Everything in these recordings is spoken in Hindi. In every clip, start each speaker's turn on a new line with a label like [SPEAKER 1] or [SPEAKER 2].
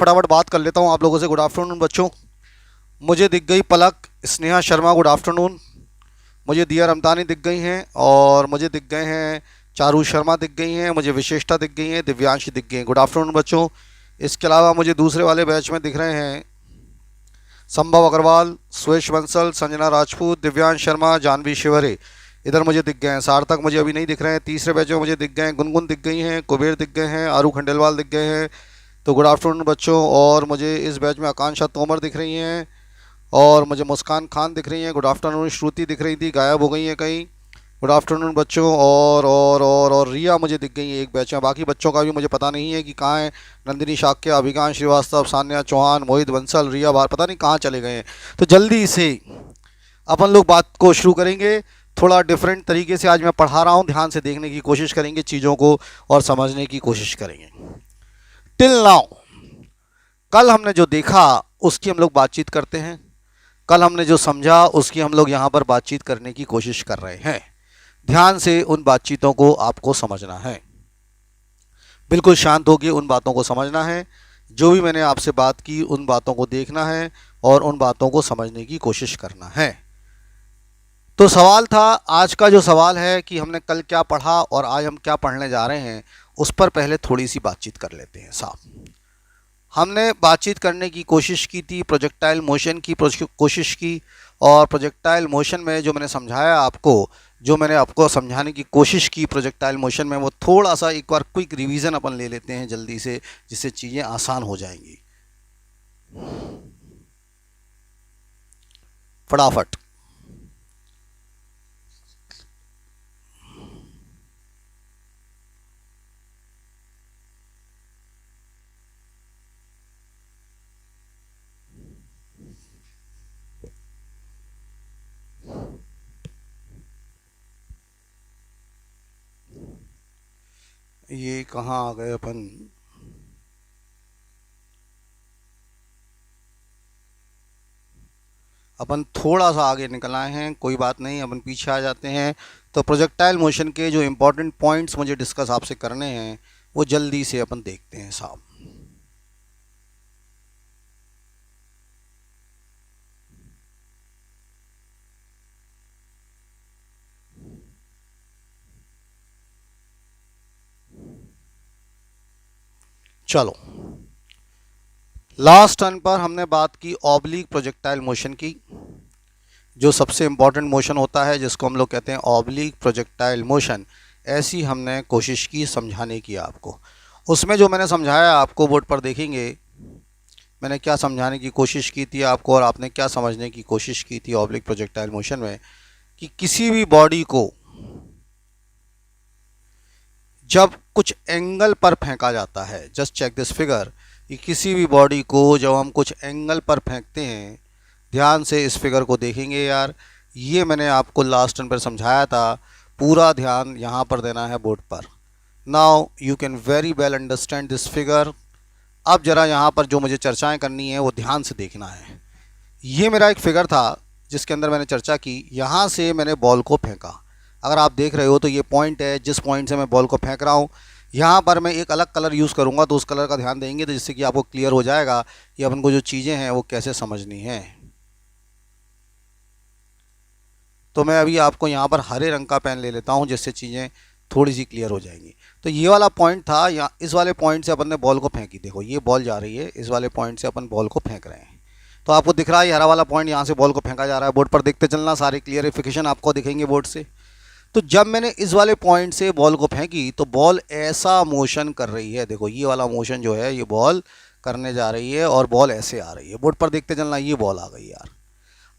[SPEAKER 1] फटाफट बात कर लेता हूँ आप लोगों से। गुड आफ्टरनून बच्चों। मुझे दिख गई पलक, स्नेहा शर्मा, गुड आफ्टरनून। मुझे दिया रमतानी दिख गई हैं, और मुझे दिख गए हैं चारू शर्मा दिख गई हैं, मुझे विशेषता दिख गई हैं, दिव्यांशी दिख गई हैं। गुड आफ्टरनून बच्चों। इसके अलावा मुझे दूसरे वाले बैच में दिख रहे हैं संभव अग्रवाल, सुयश बंसल, संजना राजपूत, दिव्यांश शर्मा, जानवी शिवरे, इधर मुझे दिख गए हैं। सार्थक मुझे अभी नहीं दिख रहे हैं। तीसरे बैच में मुझे दिख गए हैं गुनगुन दिख गई हैं, कुबेर दिख गए हैं, आरू खंडेलवाल दिख गए हैं। तो गुड आफ्टरनून बच्चों। और मुझे इस बैच में आकांक्षा तोमर दिख रही हैं, और मुझे मुस्कान खान दिख रही हैं। Good afternoon. श्रुति दिख रही थी, गायब हो गई हैं कहीं। गुड आफ्टरनून बच्चों। और रिया मुझे दिख गई है एक बैच में। बाकी बच्चों का भी मुझे पता नहीं है कि कहाँ है। नंदिनी शाक्य, अभिकांश श्रीवास्तव, सान्या चौहान, मोहित बंसल, रिया बार पता नहीं कहाँ चले गए हैं। तो जल्दी से अपन लोग बात को शुरू करेंगे। थोड़ा डिफरेंट तरीके से आज मैं पढ़ा रहा हूँ, ध्यान से देखने की कोशिश करेंगे चीज़ों को और समझने की कोशिश करेंगे। टिल नाउ कल हमने जो देखा उसकी हम लोग बातचीत करते हैं। कल हमने जो समझा उसकी हम लोग यहाँ पर बातचीत करने की कोशिश कर रहे हैं। ध्यान से उन बातचीतों को आपको समझना है, बिल्कुल शांत होकर उन बातों को समझना है। जो भी मैंने आपसे बात की उन बातों को देखना है और उन बातों को समझने की कोशिश करना है। तो सवाल था, आज का जो सवाल है कि हमने कल क्या पढ़ा और आज हम क्या पढ़ने जा रहे हैं, उस पर पहले थोड़ी सी बातचीत कर लेते हैं साहब। हमने बातचीत करने की कोशिश की थी, प्रोजेक्टाइल मोशन की कोशिश की, और प्रोजेक्टाइल मोशन में जो मैंने समझाया आपको, जो मैंने आपको समझाने की कोशिश की प्रोजेक्टाइल मोशन में, वो थोड़ा सा एक बार क्विक रिवीजन अपन ले लेते हैं जल्दी से, जिससे चीज़ें आसान हो जाएंगी फटाफट। ये कहाँ आ गए अपन? अपन थोड़ा सा आगे निकल आए हैं, कोई बात नहीं, अपन पीछे आ जाते हैं। तो प्रोजेक्टाइल मोशन के जो इम्पोर्टेंट पॉइंट्स मुझे डिस्कस आपसे करने हैं वो जल्दी से अपन देखते हैं साहब। चलो, लास्ट टर्न पर हमने बात की ऑब्लिक प्रोजेक्टाइल मोशन की, जो सबसे इम्पॉर्टेंट मोशन होता है जिसको हम लोग कहते हैं ऑब्लिक प्रोजेक्टाइल मोशन। ऐसी हमने कोशिश की समझाने की आपको। उसमें जो मैंने समझाया आपको बोर्ड पर देखेंगे, मैंने क्या समझाने की कोशिश की थी आपको और आपने क्या समझने की कोशिश की थी ऑब्लिक प्रोजेक्टाइल मोशन में, कि किसी भी बॉडी को जब कुछ एंगल पर फेंका जाता है, जस्ट चेक दिस फिगर, कि किसी भी बॉडी को जब हम कुछ एंगल पर फेंकते हैं, ध्यान से इस फिगर को देखेंगे यार, ये मैंने आपको लास्ट टर्न पर समझाया था। पूरा ध्यान यहाँ पर देना है बोर्ड पर। Now you can very well understand this figure. अब जरा यहाँ पर जो मुझे चर्चाएं करनी है वो ध्यान से देखना है। ये मेरा एक फिगर था जिसके अंदर मैंने चर्चा की। यहाँ से मैंने बॉल को फेंका, अगर आप देख रहे हो तो ये पॉइंट है जिस पॉइंट से मैं बॉल को फेंक रहा हूँ। यहाँ पर मैं एक अलग कलर यूज़ करूँगा, तो उस कलर का ध्यान देंगे तो जिससे कि आपको क्लियर हो जाएगा कि अपन को जो चीज़ें हैं वो कैसे समझनी है। तो मैं अभी आपको यहाँ पर हरे रंग का पेन ले लेता हूँ जिससे चीज़ें थोड़ी सी क्लियर हो जाएंगी। तो ये वाला पॉइंट था, यहाँ इस वाले पॉइंट से अपन ने बॉल को फेंकी। देखो ये बॉल जा रही है, इस वाले पॉइंट से अपन बॉल को फेंक रहे हैं। तो आपको दिख रहा है ये हरा वाला पॉइंट, यहाँ से बॉल को फेंका जा रहा है। बोर्ड पर देखते चलना, सारे क्लियरिफिकेशन आपको दिखेंगे बोर्ड से। तो जब मैंने इस वाले पॉइंट से बॉल को फेंकी तो बॉल ऐसा मोशन कर रही है। देखो ये वाला मोशन जो है ये बॉल करने जा रही है और बॉल ऐसे आ रही है। बोर्ड पर देखते चलना, ये बॉल आ गई यार।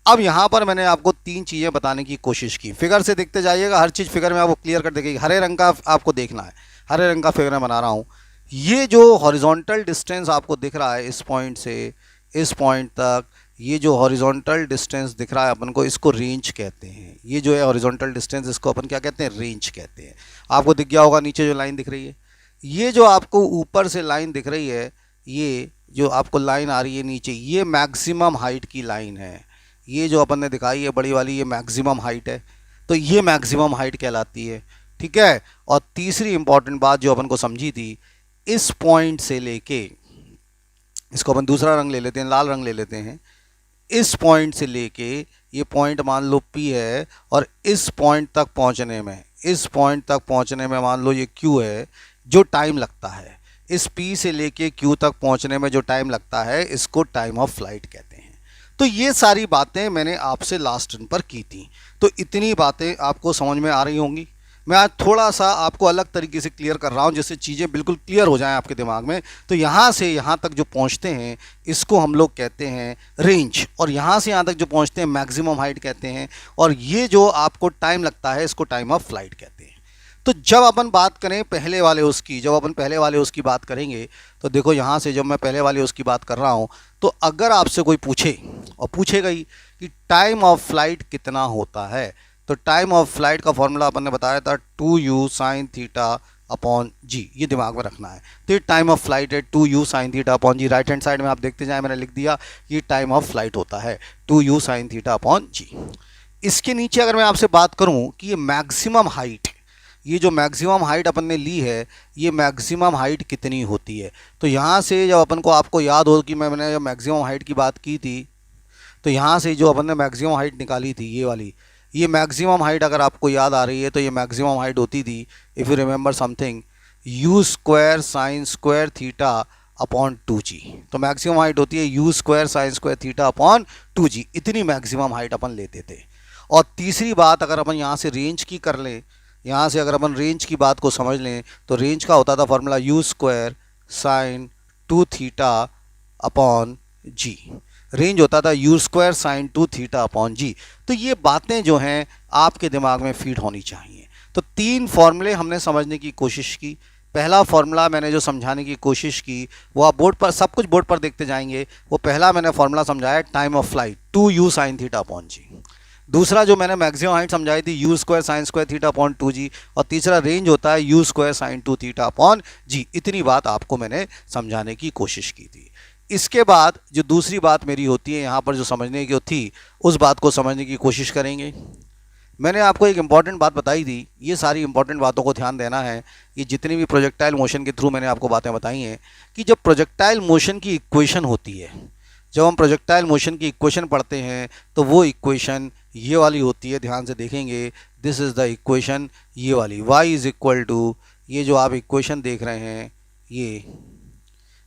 [SPEAKER 1] अब यहाँ पर मैंने आपको तीन चीज़ें बताने की कोशिश की। फिगर से देखते जाइएगा, हर चीज़ फिगर में आपको क्लियर कर देगी। हरे रंग का आपको देखना है, हरे रंग का फिगर मैं बना रहा हूँ। ये जो हॉरिजॉन्टल डिस्टेंस आपको दिख रहा है इस पॉइंट से इस पॉइंट तक, ये जो हॉरिजॉन्टल डिस्टेंस दिख रहा है अपन को, इसको रेंज कहते हैं। ये जो है हॉरिजॉन्टल डिस्टेंस, इसको अपन क्या कहते हैं? रेंज कहते हैं। आपको दिख गया होगा नीचे जो लाइन दिख रही है, ये जो आपको ऊपर से लाइन दिख रही है, ये जो आपको लाइन आ रही है नीचे, ये मैक्सिमम हाइट की लाइन है। ये जो अपन ने दिखाई है बड़ी वाली, ये मैक्सिमम हाइट है। तो ये मैक्सिमम हाइट कहलाती है, ठीक है। और तीसरी इंपॉर्टेंट बात जो अपन को समझी थी, इस पॉइंट से लेके इसको अपन दूसरा रंग ले लेते हैं, लाल रंग ले लेते हैं। इस पॉइंट से लेके ये पॉइंट मान लो P है, और इस पॉइंट तक पहुंचने में, इस पॉइंट तक पहुंचने में मान लो ये Q है, जो टाइम लगता है इस P से लेके Q तक पहुंचने में जो टाइम लगता है, इसको टाइम ऑफ फ्लाइट कहते हैं। तो ये सारी बातें मैंने आपसे लास्ट टर्न पर की थी, तो इतनी बातें आपको समझ में आ रही होंगी। मैं आज थोड़ा सा आपको अलग तरीके से क्लियर कर रहा हूँ, जिससे चीज़ें बिल्कुल क्लियर हो जाएं आपके दिमाग में। तो यहाँ से यहाँ तक जो पहुँचते हैं इसको हम लोग कहते हैं रेंज, और यहाँ से यहाँ तक जो पहुँचते हैं मैक्सिमम हाइट कहते हैं, और ये जो आपको टाइम लगता है इसको टाइम ऑफ फ्लाइट कहते हैं। तो जब अपन बात करें पहले वाले उसकी, जब अपन पहले वाले उसकी बात करेंगे, तो देखो यहाँ से जब मैं पहले वाले उसकी बात कर रहा हूँ, तो अगर आपसे कोई पूछे, और पूछेगा ही कि टाइम ऑफ फ्लाइट कितना होता है, तो टाइम ऑफ फ्लाइट का फॉर्मूला अपन ने बताया था 2u sine theta upon g, ये दिमाग में रखना है। तो ये टाइम ऑफ फ्लाइट है 2u साइन थीटा अपॉन जी। राइट हैंड साइड में आप देखते जाएं, मैंने लिख दिया ये टाइम ऑफ फ्लाइट होता है 2u साइन थीटा अपॉन जी। इसके नीचे अगर मैं आपसे बात करूं कि ये मैक्सिमम हाइट, ये जो मैक्सिमम हाइट अपन ने ली है, ये मैक्सिमम हाइट कितनी होती है, तो यहाँ से जब अपन को, आपको याद हो कि मैंने जब मैक्सिमम हाइट की बात की थी, तो यहाँ से जो अपन ने मैक्सिमम हाइट निकाली थी ये वाली, ये मैक्सिमम हाइट अगर आपको याद आ रही है, तो ये मैक्सिमम हाइट होती थी, if you remember something, you square sine square theta upon 2g। तो मैक्सिमम हाइट होती है u square sine square theta upon 2g, इतनी मैक्सिमम हाइट अपन लेते थे। और तीसरी बात, अगर अपन यहाँ से रेंज की कर लें, यहाँ से अगर अपन रेंज की बात को समझ लें, तो रेंज का होता था formula u square sine 2 theta upon g. Range होता था u square sine 2 theta upon g. तो ये बातें जो हैं आपके दिमाग में फीड होनी चाहिए। तो 3 फॉर्मूले हमने समझने की कोशिश की। पहला फॉर्मूला मैंने जो समझाने की कोशिश की, वो आप बोर्ड पर, सब कुछ बोर्ड पर देखते जाएंगे। वो पहला मैंने फॉर्मूला समझाया time of flight 2u sine theta upon g. दूसरा जो मैंने मैक्सिमम हाइट समझाई थी u square sine square theta upon 2g। और तीसरा रेंज होता है u square sine 2 theta upon g. इतनी बात आपको मैंने समझाने की कोशिश की थी। इसके बाद जो दूसरी बात मेरी होती है यहाँ पर, जो समझने की थी, उस बात को समझने की कोशिश करेंगे। मैंने आपको एक इंपॉर्टेंट बात बताई थी, ये सारी इंपॉर्टेंट बातों को ध्यान देना है। ये जितनी भी प्रोजेक्टाइल मोशन के थ्रू मैंने आपको बातें बताई हैं, कि जब प्रोजेक्टाइल मोशन की इक्वेशन होती है, जब हम प्रोजेक्टाइल मोशन की इक्वेशन पढ़ते हैं, तो वो इक्वेशन ये वाली होती है, ध्यान से देखेंगे। दिस इज़ द इक्वेशन, ये वाली y इज़ इक्वल टू, ये जो आप इक्वेशन देख रहे हैं, ये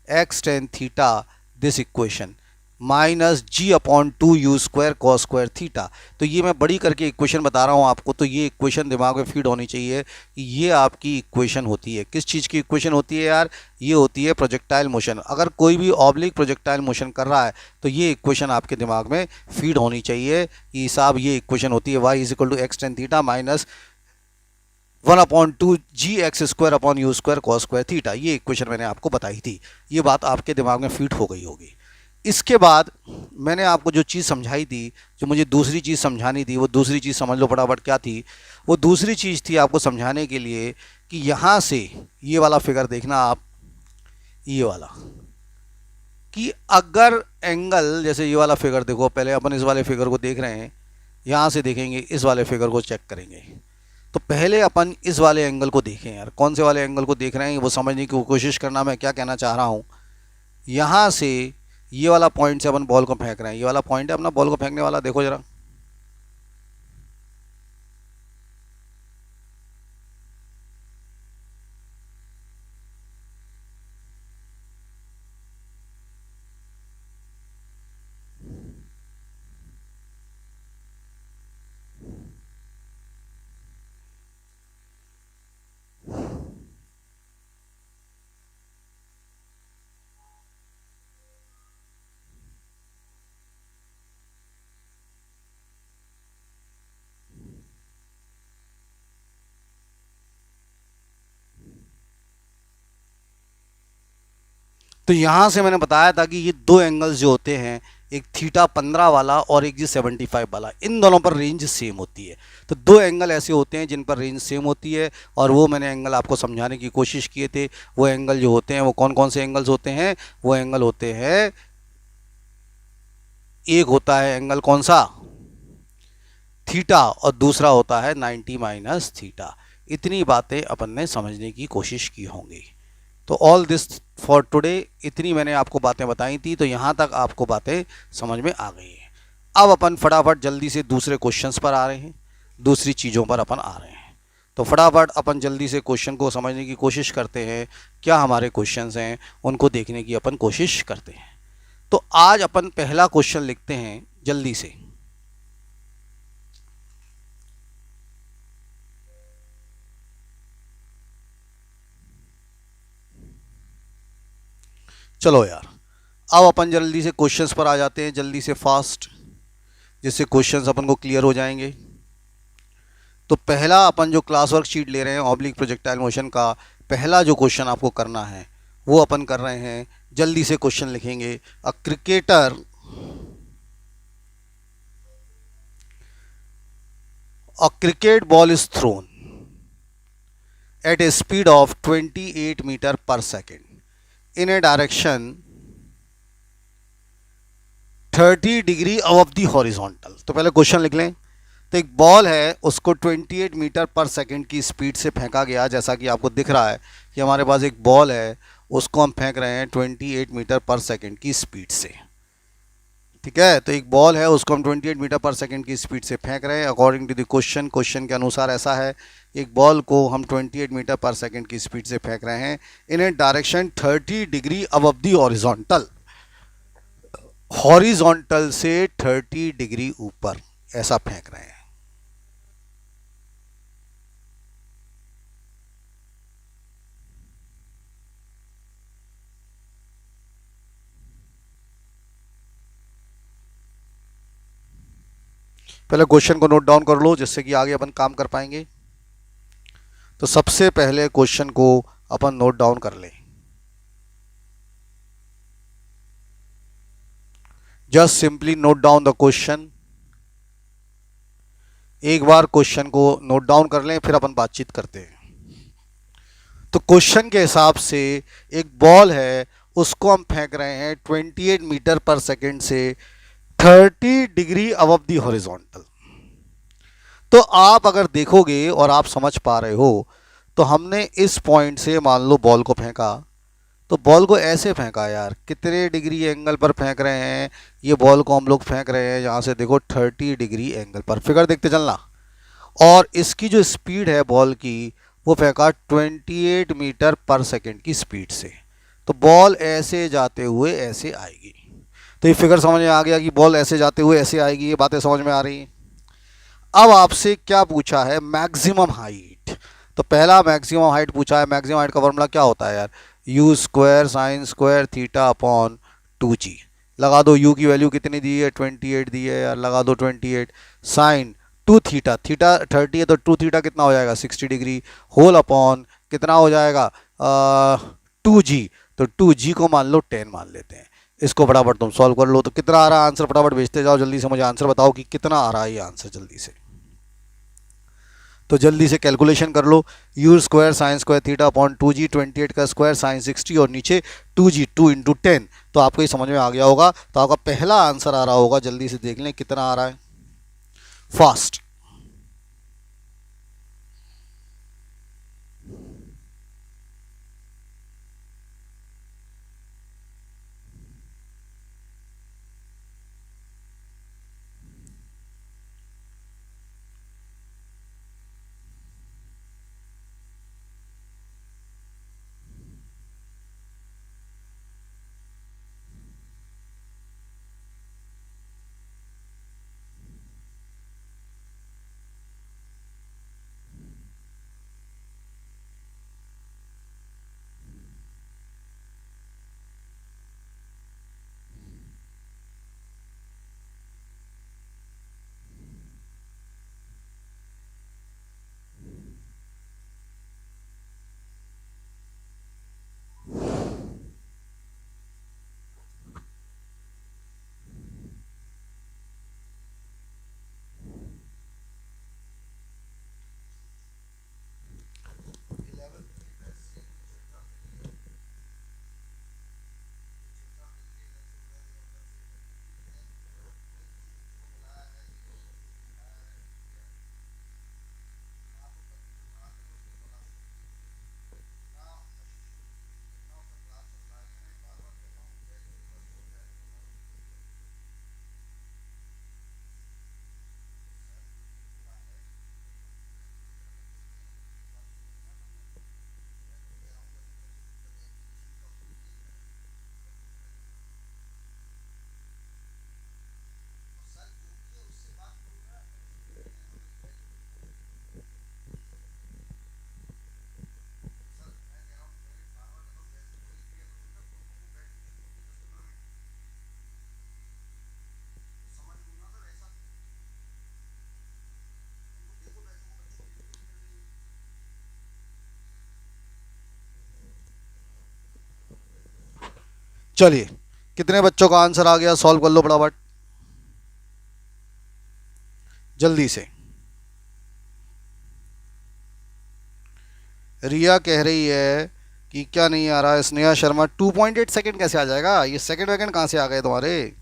[SPEAKER 1] x tan theta, this equation minus g upon 2u square cos square theta. तो ये मैं बड़ी करके इक्वेशन बता रहा हूँ आपको, तो ये इक्वेशन दिमाग में फीड होनी चाहिए कि ये आपकी इक्वेशन होती है। किस चीज़ की इक्वेशन होती है यार? ये होती है प्रोजेक्टाइल मोशन। अगर कोई भी ऑब्लिक प्रोजेक्टाइल मोशन कर रहा है, तो ये इक्वेशन आपके दिमाग में फीड होनी चाहिए कि साहब ये इक्वेशन होती है y is equal to x tan theta minus 1/2 g x square upon u square cos square theta. ये इक्वेशन मैंने आपको बताई थी, ये बात आपके दिमाग में फीड हो गई होगी। इसके बाद मैंने आपको जो चीज़ समझाई थी, जो मुझे दूसरी चीज़ समझानी थी, वो दूसरी चीज़ समझ लो फटाफट क्या थी। वो दूसरी चीज़ थी आपको समझाने के लिए कि यहाँ से ये वाला फिगर देखना आप, ये वाला, कि अगर एंगल, जैसे ये वाला फिगर देखो, पहले अपन इस वाले फिगर को देख रहे हैं, यहाँ से देखेंगे इस वाले फिगर को चेक करेंगे। तो पहले अपन इस वाले एंगल को देखें यार, कौन से वाले एंगल को देख रहे हैं वो समझने की कोशिश करना। मैं क्या कहना चाह रहा हूँ, यहाँ से ये वाला पॉइंट से अपन बॉल को फेंक रहे हैं, ये वाला पॉइंट है अपना बॉल को फेंकने वाला, देखो जरा। तो यहाँ से मैंने बताया था कि ये दो एंगल्स जो होते हैं, एक थीटा 15 वाला और एक जी 75 वाला, इन दोनों पर रेंज सेम होती है। तो दो एंगल ऐसे होते हैं जिन पर रेंज सेम होती है, और वो मैंने एंगल आपको समझाने की कोशिश किए थे। वो एंगल जो होते हैं वो कौन कौन से एंगल्स होते हैं? वो एंगल होते हैं, एक होता है एंगल कौन सा, थीटा, और दूसरा होता है 90 माइनस थीटा। इतनी बातें अपन ने समझने की कोशिश की होंगी। तो ऑल दिस फॉर टुडे, इतनी मैंने आपको बातें बताई थी, तो यहाँ तक आपको बातें समझ में आ गई है। अब अपन फटाफट जल्दी से दूसरे क्वेश्चंस पर आ रहे हैं, दूसरी चीज़ों पर अपन आ रहे हैं। तो फटाफट अपन जल्दी से क्वेश्चन को समझने की कोशिश करते हैं, क्या हमारे क्वेश्चंस हैं उनको देखने की अपन कोशिश करते हैं। तो आज अपन पहला क्वेश्चन लिखते हैं जल्दी से। चलो यार, अब अपन जल्दी से क्वेश्चंस पर आ जाते हैं, जल्दी से फास्ट, जिससे क्वेश्चंस अपन को क्लियर हो जाएंगे। तो पहला अपन जो क्लास वर्क शीट ले रहे हैं ऑब्लिक प्रोजेक्टाइल मोशन का, पहला जो क्वेश्चन आपको करना है वो अपन कर रहे हैं। जल्दी से क्वेश्चन लिखेंगे। A cricketer A cricket ball is thrown at a speed of 28 meter per second in a direction 30 degree above the horizontal. तो पहले क्वेश्चन लिख लें। तो एक बॉल है, उसको 28 मीटर पर सेकंड की स्पीड से फेंका गया। जैसा कि आपको दिख रहा है कि हमारे पास एक बॉल है, उसको हम फेंक रहे हैं 28 मीटर पर सेकंड की स्पीड से। ठीक है, तो एक बॉल है, उसको हम 28 मीटर पर सेकंड की स्पीड से फेंक रहे हैं। According to the question, question के अनुसार ऐसा है, एक बॉल को हम 28 मीटर पर सेकंड की स्पीड से फेंक रहे हैं in a direction 30 degree above the horizontal, horizontal से 30 डिग्री ऊपर ऐसा फेंक रहे हैं। पहले क्वेश्चन को नोट डाउन कर लो, जिससे कि आगे अपन काम कर पाएंगे। तो सबसे पहले क्वेश्चन को अपन नोट डाउन कर लें। Just simply note down the question. एक बार क्वेश्चन को नोट डाउन कर लें, फिर अपन बातचीत करते हैं। तो क्वेश्चन के हिसाब से एक बॉल है, उसको हम फेंक रहे हैं 28 मीटर पर सेकेंड से 30 डिग्री अबव दी हॉरिजॉन्टल। तो आप अगर देखोगे और आप समझ पा रहे हो, तो हमने इस पॉइंट से मान लो बॉल को फेंका, तो बॉल को ऐसे फेंका यार, कितने डिग्री एंगल पर फेंक रहे हैं। ये बॉल को हम लोग फेंक रहे हैं यहाँ से, देखो 30 डिग्री एंगल पर, फिगर देखते चलना। और इसकी जो स्पीड है बॉल की, वो फेंका 28 मीटर पर सेकेंड की स्पीड से। तो बॉल ऐसे जाते हुए ऐसे आएगी। तो ये फिगर समझ में आ गया कि बॉल ऐसे जाते हुए ऐसे आएगी, ये बातें समझ में आ रही हैं। अब आपसे क्या पूछा है, मैक्सिमम हाइट। तो पहला मैक्सिमम हाइट पूछा है। मैक्सिमम हाइट का फॉर्मूला क्या होता है यार, u square sine square theta upon 2g। लगा दो, u की वैल्यू कितनी दी है, 28 दी है यार, लगा दो 28। साइन 2 थीटा, थीटा 30 है तो 2 थीटा कितना हो जाएगा 60 डिग्री, होल अपॉन कितना हो जाएगा 2g। तो 2g को मान लो 10 मान लेते हैं। इसको फटाफट तुम सॉल्व कर लो। तो कितना आ रहा है आंसर, फटाफट भेजते जाओ, जल्दी से मुझे आंसर बताओ कि कितना आ रहा है ये आंसर जल्दी से। तो जल्दी से कैलकुलेशन कर लो। U square sine square theta upon 2g, 28 का स्क्वायर साइन 60 और नीचे 2g, 2 इंटू 10। तो आपको ये समझ में आ गया होगा। तो आपका पहला आंसर आ रहा होगा, जल्दी से देख लें कितना आ रहा है फास्ट। चलिए, कितने बच्चों का आंसर आ गया, सॉल्व कर लो फटाफट जल्दी से। रिया कह रही है कि क्या नहीं आ रहा है। स्नेहा शर्मा 2.8 सेकंड कैसे आ जाएगा, ये सेकंड वैकेंड कहाँ से आ गए तुम्हारे।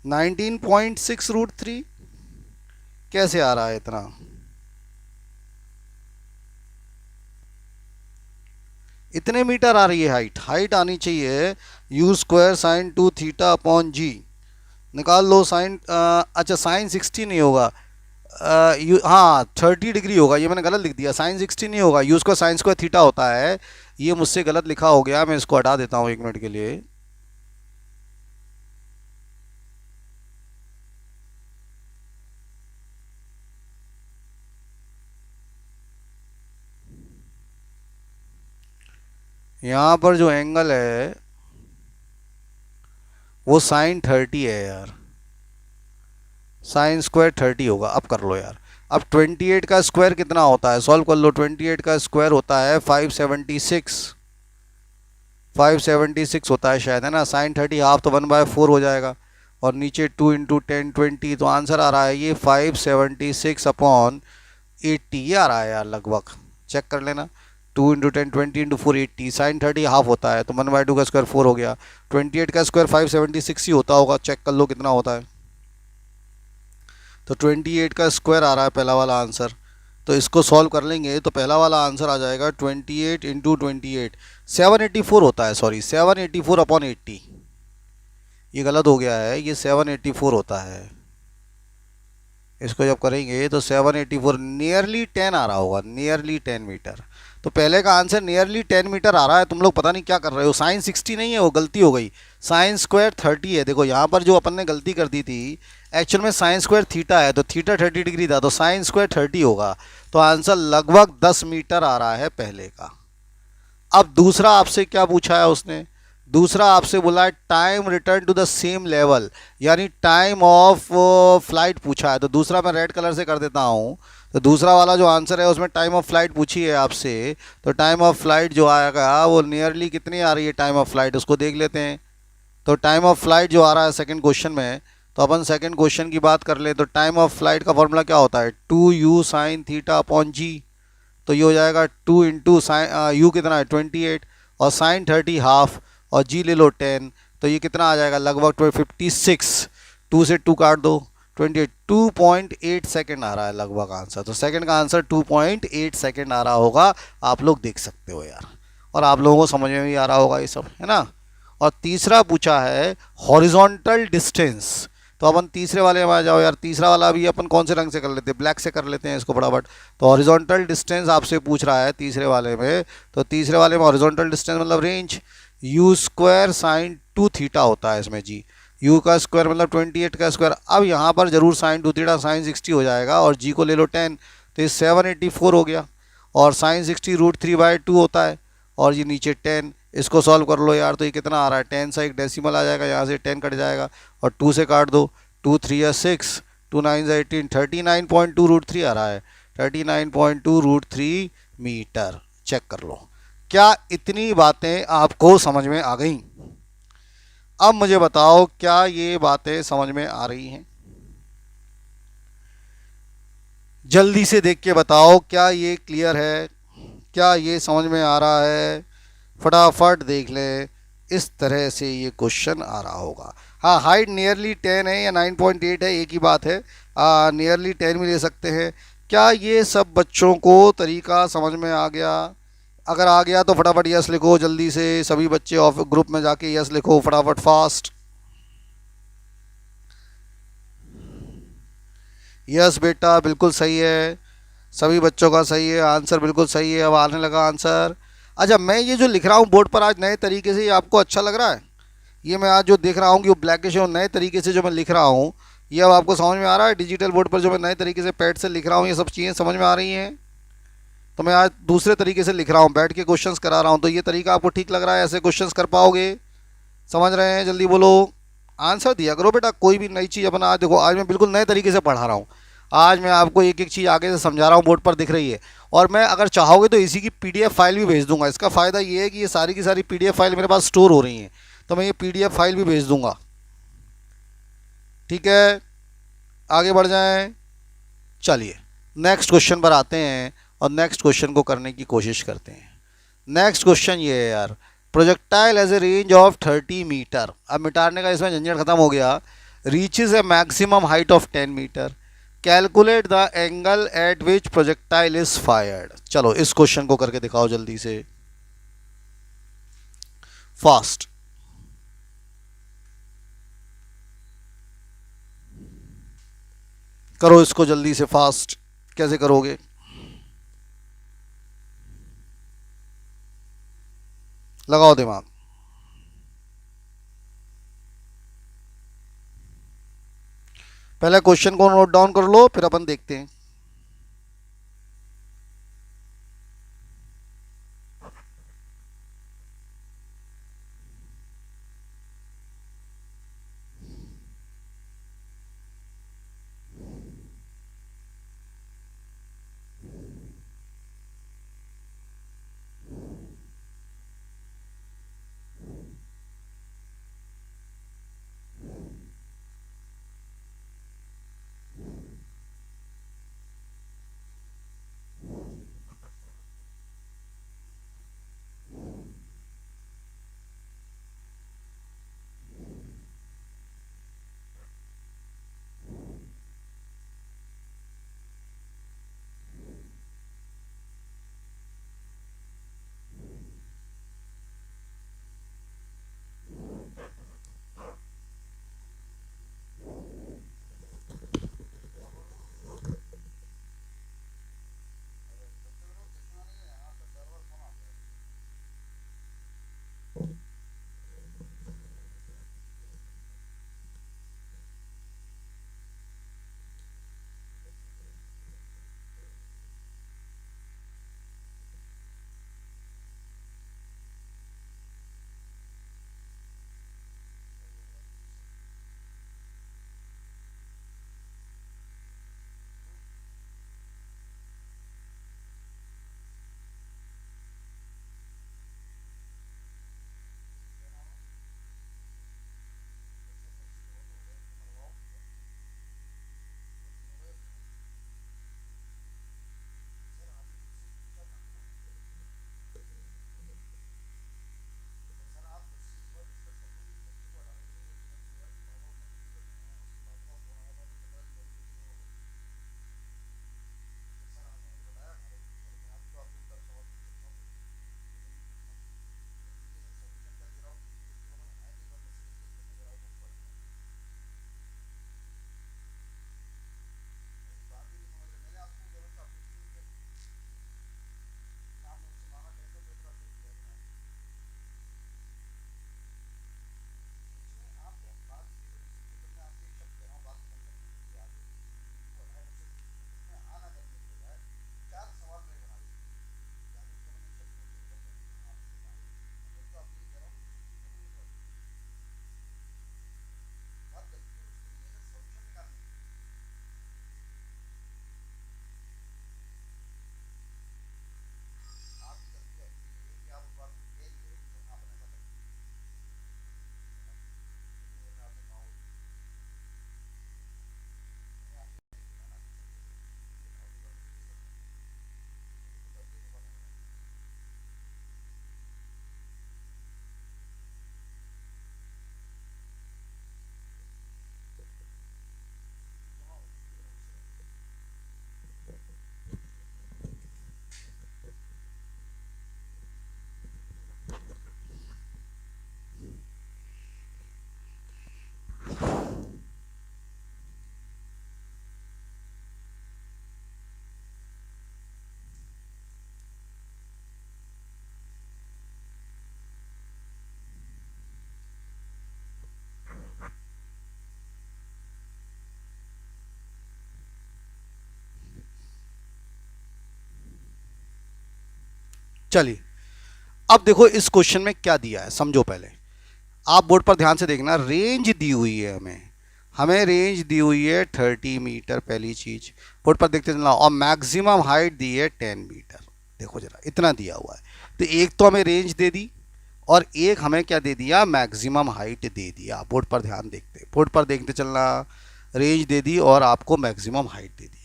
[SPEAKER 1] 19.6√3 कैसे आ रहा है इतना। इतने मीटर आ रही है हाइट, हाइट आनी चाहिए u square sine 2 theta upon g. निकाल लो साइन, अच्छा साइन 60 नहीं होगा, यू हाँ 30 डिग्री होगा, ये मैंने गलत लिख दिया, साइन 60 नहीं होगा, you square sine square theta होता है, ये मुझसे गलत लिखा हो गया, मैं इसको हटा देता हूँ 1 मिनट के लिए। यहाँ पर जो एंगल है वो साइन 30 है यार, साइन स्क्वायर 30 होगा। अब कर लो यार, अब 28 का स्क्वायर कितना होता है, सॉल्व कर लो। 28 का स्क्वायर होता है 576, 576 होता है शायद, है ना। साइन 30 हाफ तो 1/4 हो जाएगा, और नीचे 2 इंटू 10 20, तो आंसर आ रहा है ये 576 अपॉन 80, ये आ रहा है यार लगभग, चेक कर लेना। 2 इंटू 10 20 इंटू 4 80, साइन 30 हाफ होता है तो 1/2 का स्क्वायर 4 हो गया। 28 का स्क्वायर 576 ही होता होगा, चेक कर लो कितना होता है। तो 28 का स्क्वायर आ रहा है पहला वाला आंसर, तो इसको सॉल्व कर लेंगे तो पहला वाला आंसर आ जाएगा 28 इंटू 28, 784 होता है, सॉरी 784 अपॉन 80, ये गलत हो गया है, ये 784 होता है। इसको जब करेंगे तो 784 नियरली 10 आ रहा होगा, नियरली 10 मीटर। तो पहले का आंसर नियरली 10 मीटर आ रहा है, तुम लोग पता नहीं क्या कर रहे हो। साइन 60 नहीं है, वो गलती हो गई, साइन स्क्वायर 30 है। देखो यहाँ पर जो अपन ने गलती कर दी थी, एक्चुअल में साइन स्क्वायर थीटा है, तो थीटा 30 डिग्री था, तो साइन स्क्वायर 30 होगा, तो आंसर लगभग 10 मीटर आ रहा है पहले का। अब दूसरा आपसे क्या पूछा है उसने, दूसरा आपसे बोला है time return to the same level, यानी टाइम ऑफ फ्लाइट पूछा है। तो दूसरा मैं रेड कलर से कर देता हूँ, तो दूसरा वाला जो आंसर है उसमें टाइम ऑफ फ्लाइट पूछी है आपसे, तो टाइम ऑफ फ्लाइट जो आएगा वो नियरली कितनी आ रही है टाइम ऑफ फ्लाइट, उसको देख लेते हैं। तो टाइम ऑफ फ्लाइट जो आ रहा है सेकंड क्वेश्चन में, तो अपन सेकंड क्वेश्चन की बात कर ले, तो टाइम ऑफ फ्लाइट का फॉर्मूला क्या होता है, 2u sine theta upon g. तो ये हो जाएगा 2 इंटू साइन, यू कितना है 28, और साइन 30 हाफ, और जी ले लो 10, तो ये कितना आ जाएगा लगभग 56, 2 से 2 काट दो 28, 2.8 सेकेंड आ रहा है लगभग आंसर। तो सेकंड का आंसर 2.8 सेकेंड आ रहा होगा, आप लोग देख सकते हो यार, और आप लोगों को समझ में भी आ रहा होगा ये सब, है ना। और तीसरा पूछा है हॉरिजॉन्टल डिस्टेंस, तो अपन तीसरे वाले में आ जाओ यार। तीसरा वाला भी अपन कौन से रंग से कर लेते हैं, ब्लैक से कर लेते हैं इसको फटाफट। तो हॉरिजॉन्टल डिस्टेंस आपसे पूछ रहा है तीसरे वाले में, तो तीसरे वाले में हॉरिजॉन्टल डिस्टेंस मतलब range, you square sine 2 theta होता है इसमें जी, यू का स्क्वायर मतलब 28 का स्क्वायर। अब यहाँ पर जरूर साइन 2 थीटा साइन 60 हो जाएगा, और जी को ले लो 10, तो ये 784 हो गया, और साइन 60 √3/2 होता है, और ये नीचे 10, इसको सॉल्व कर लो यार, तो ये कितना आ रहा है 10 सा एक डेसिमल आ जाएगा, यहाँ से 10 कट जाएगा, और 2 से काट दो, 2 3 या 6, 2 9 18, 39.2√3 आ रहा है, 39.2√3 मीटर। चेक कर लो, क्या इतनी बातें आपको समझ में आ गई। अब मुझे बताओ क्या ये बातें समझ में आ रही हैं, जल्दी से देख के बताओ, क्या ये क्लियर है, क्या ये समझ में आ रहा है, फटाफट देख लें। इस तरह से ये क्वेश्चन आ रहा होगा। हाँ, हाइट नियरली 10 है या 9.8 है, एक ही बात है, नियरली 10 भी ले सकते हैं। क्या ये सब बच्चों को तरीका समझ में आ गया? अगर आ गया तो फटाफट यस लिखो जल्दी से, सभी बच्चे ऑफ ग्रुप में जाके यस लिखो फटाफट फास्ट। यस बेटा बिल्कुल सही है, सभी बच्चों का सही है, आंसर बिल्कुल सही है। अब आने लगा आंसर। अच्छा, मैं ये जो लिख रहा हूँ बोर्ड पर आज नए तरीके से, ये आपको अच्छा लग रहा है? ये मैं आज जो देख रहा हूँ कि वो ब्लैकिश और नए तरीके से जो मैं लिख रहा हूँ, ये अब आपको समझ में आ रहा है? डिजिटल बोर्ड पर जो मैं नए तरीके से पैड से लिख रहा हूँ, ये सब चीज़ें समझ में आ रही हैं? तो मैं आज दूसरे तरीके से लिख रहा हूँ, बैठ के क्वेश्चंस करा रहा हूँ, तो ये तरीका आपको ठीक लग रहा है? ऐसे क्वेश्चंस कर पाओगे? समझ रहे हैं? जल्दी बोलो, आंसर दिया करो बेटा, कोई भी नई चीज़ अपना। आज देखो, आज मैं बिल्कुल नए तरीके से पढ़ा रहा हूँ, आज मैं आपको एक एक चीज़ आगे से समझा रहा हूँ, बोर्ड पर दिख रही है। और मैं अगर चाहोगे तो इसी की पीडीएफ फाइल भी भेज दूंगा। इसका फ़ायदा ये है कि ये सारी की सारी पीडीएफ फाइल मेरे पास स्टोर हो रही हैं, तो मैं ये पीडीएफ फाइल भी भेज दूंगा। ठीक है, आगे बढ़ जाएं। चलिए नेक्स्ट क्वेश्चन पर आते हैं और नेक्स्ट क्वेश्चन को करने की कोशिश करते हैं। नेक्स्ट क्वेश्चन ये है यार, projectile has a range of 30 metre. अब मिटाने का इसमें झंझट खत्म हो गया। Reaches a maximum height of 10 metre. Calculate the angle at which projectile is fired. चलो इस क्वेश्चन को करके दिखाओ जल्दी से, फास्ट। करो इसको जल्दी से फास्ट। कैसे करोगे? लगाओ दिमाग। पहले क्वेश्चन को नोट डाउन कर लो, फिर अपन देखते हैं। चलिए अब देखो इस क्वेश्चन में क्या दिया है, समझो पहले। आप बोर्ड पर ध्यान से देखना, रेंज दी हुई है हमें, हमें रेंज दी हुई है 30 मीटर, पहली चीज बोर्ड पर देखते चलना, और मैक्सिमम हाइट दी है 10 मीटर। देखो जरा इतना दिया हुआ है, तो एक तो हमें रेंज दे दी और एक हमें क्या दे दिया, मैक्सिमम हाइट दे दिया। बोर्ड पर ध्यान देखते, बोर्ड पर देखते चलना, रेंज दे दी और आपको मैक्सिमम हाइट दे दिया।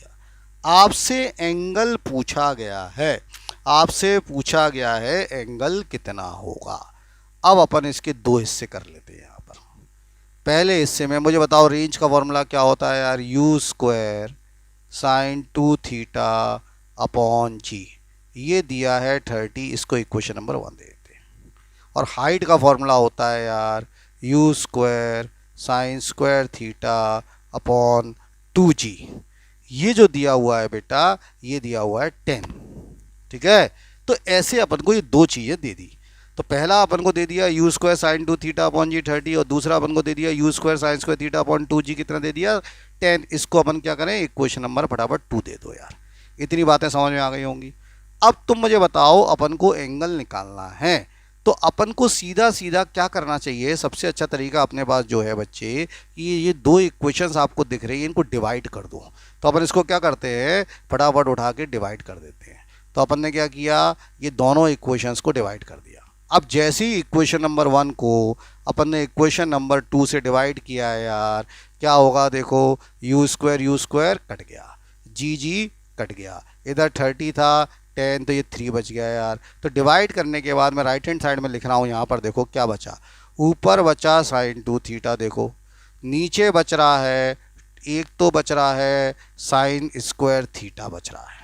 [SPEAKER 1] आपसे एंगल पूछा गया है, आपसे पूछा गया है एंगल कितना होगा। अब अपन इसके दो हिस्से कर लेते हैं यहाँ पर। पहले हिस्से में मुझे बताओ रेंज का फॉर्मूला क्या होता है यार, u square sine 2 theta upon g. ये दिया है 30, इसको इक्वेशन नंबर 1 दे देते हैं। और हाइट का फॉर्मूला होता है यार u square sine square theta upon 2g। ये जो दिया हुआ है बेटा, ये दिया हुआ है 10। ठीक है, तो ऐसे अपन को ये दो चीज़ें दे दी। तो पहला अपन को दे दिया u square sine 2 theta upon g 30, और दूसरा अपन को दे दिया u square sine square theta upon 2g, कितना दे दिया 10। इसको अपन क्या करें, इक्वेशन नंबर फटाफट 2 दे दो यार। इतनी बातें समझ में आ गई होंगी। अब तुम मुझे बताओ, अपन को एंगल निकालना है तो अपन को सीधा सीधा क्या करना चाहिए, सबसे अच्छा तरीका अपने पास जो है बच्चे, कि ये दो इक्वेशंस आपको दिख रही है, इनको डिवाइड कर दो। तो अपन इसको क्या करते हैं, फटाफट उठा के डिवाइड कर देते हैं। तो अपन ने क्या किया, ये दोनों इक्वेशंस को डिवाइड कर दिया। अब जैसे ही इक्वेशन नंबर 1 को अपन ने इक्वेशन नंबर 2 से डिवाइड किया है यार, क्या होगा देखो, यू स्क्वायर कट गया, जी जी कट गया, इधर 30 था 10, तो ये 3 बच गया यार। तो डिवाइड करने के बाद मैं राइट हैंड साइड में लिख रहा हूँ, यहाँ पर देखो क्या बचा, ऊपर बचा साइन 2 थीटा, देखो नीचे बच रहा है, एक तो बच रहा है साइन स्क्वायर थीटा बच रहा है,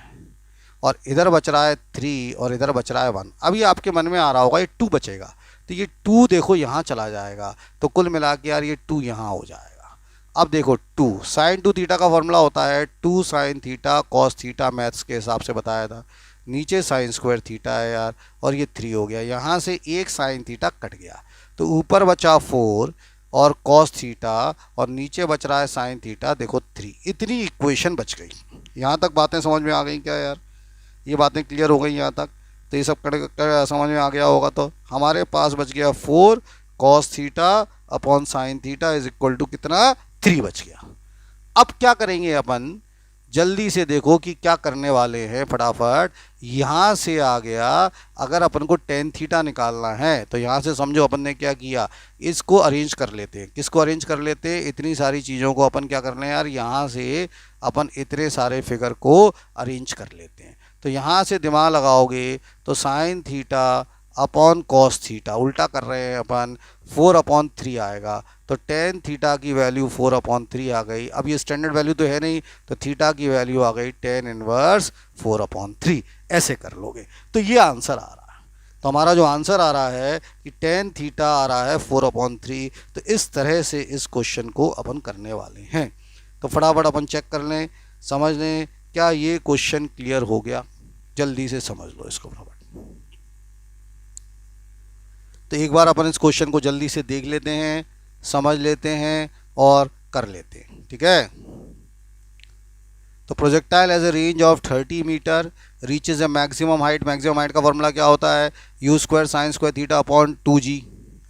[SPEAKER 1] और इधर बच रहा है 3 और इधर बच रहा है 1। अभी आपके मन में आ रहा होगा ये 2 बचेगा, तो ये 2 देखो यहाँ चला जाएगा, तो कुल मिला के यार ये 2 यहाँ हो जाएगा। अब देखो 2 साइन 2 थीटा का फॉर्मूला होता है 2 sign theta cos theta, maths के हिसाब से बताया था। नीचे साइन स्क्वायर थीटा है यार, और ये 3 हो गया, यहाँ से एक साइन थीटा कट गया, तो ऊपर बचा 4 और कॉस थीटा, और नीचे बच रहा है साइन थीटा, देखो 3। इतनी इक्वेशन बच गई। यहाँ तक बातें समझ में आ गई क्या यार, ये बातें क्लियर हो गई यहाँ तक? तो ये सब समझ में आ गया होगा। तो हमारे पास बच गया 4 cos theta upon sine theta is equal to कितना, 3 बच गया। अब क्या करेंगे अपन, जल्दी से देखो कि क्या करने वाले हैं फटाफट। यहाँ से आ गया, अगर अपन को टेन थीटा निकालना है तो यहाँ से समझो अपन ने क्या किया, इसको अरेंज कर लेते हैं। किसको अरेंज कर लेते हैं, इतनी सारी चीज़ों को अपन क्या करना है यार, यहाँ से अपन इतने सारे फिगर को अरेंज कर लेते हैं। तो यहाँ से दिमाग लगाओगे तो sign theta upon cos theta, उल्टा कर रहे हैं अपन, 4/3 आएगा। तो टेन थीटा की वैल्यू 4/3 आ गई। अब ये स्टैंडर्ड वैल्यू तो है नहीं, तो थीटा की वैल्यू आ गई टेन इनवर्स 4/3। ऐसे कर लोगे तो ये आंसर आ रहा है। तो हमारा जो आंसर आ रहा है कि टेन थीटा आ रहा है 4/3। तो इस तरह से इस क्वेश्चन को अपन करने वाले हैं। तो फटाफट अपन चेक कर लें, समझ लें, क्या ये क्वेश्चन क्लियर हो गया? जल्दी से समझ लो इसको फटाफट। तो एक बार अपन इस क्वेश्चन को जल्दी से देख लेते हैं, समझ लेते हैं और कर लेते हैं। ठीक है, तो projectile has a range of 30 metre reaches a maximum height. Maximum height का फॉर्मूला क्या होता है, u square sine square theta upon 2g,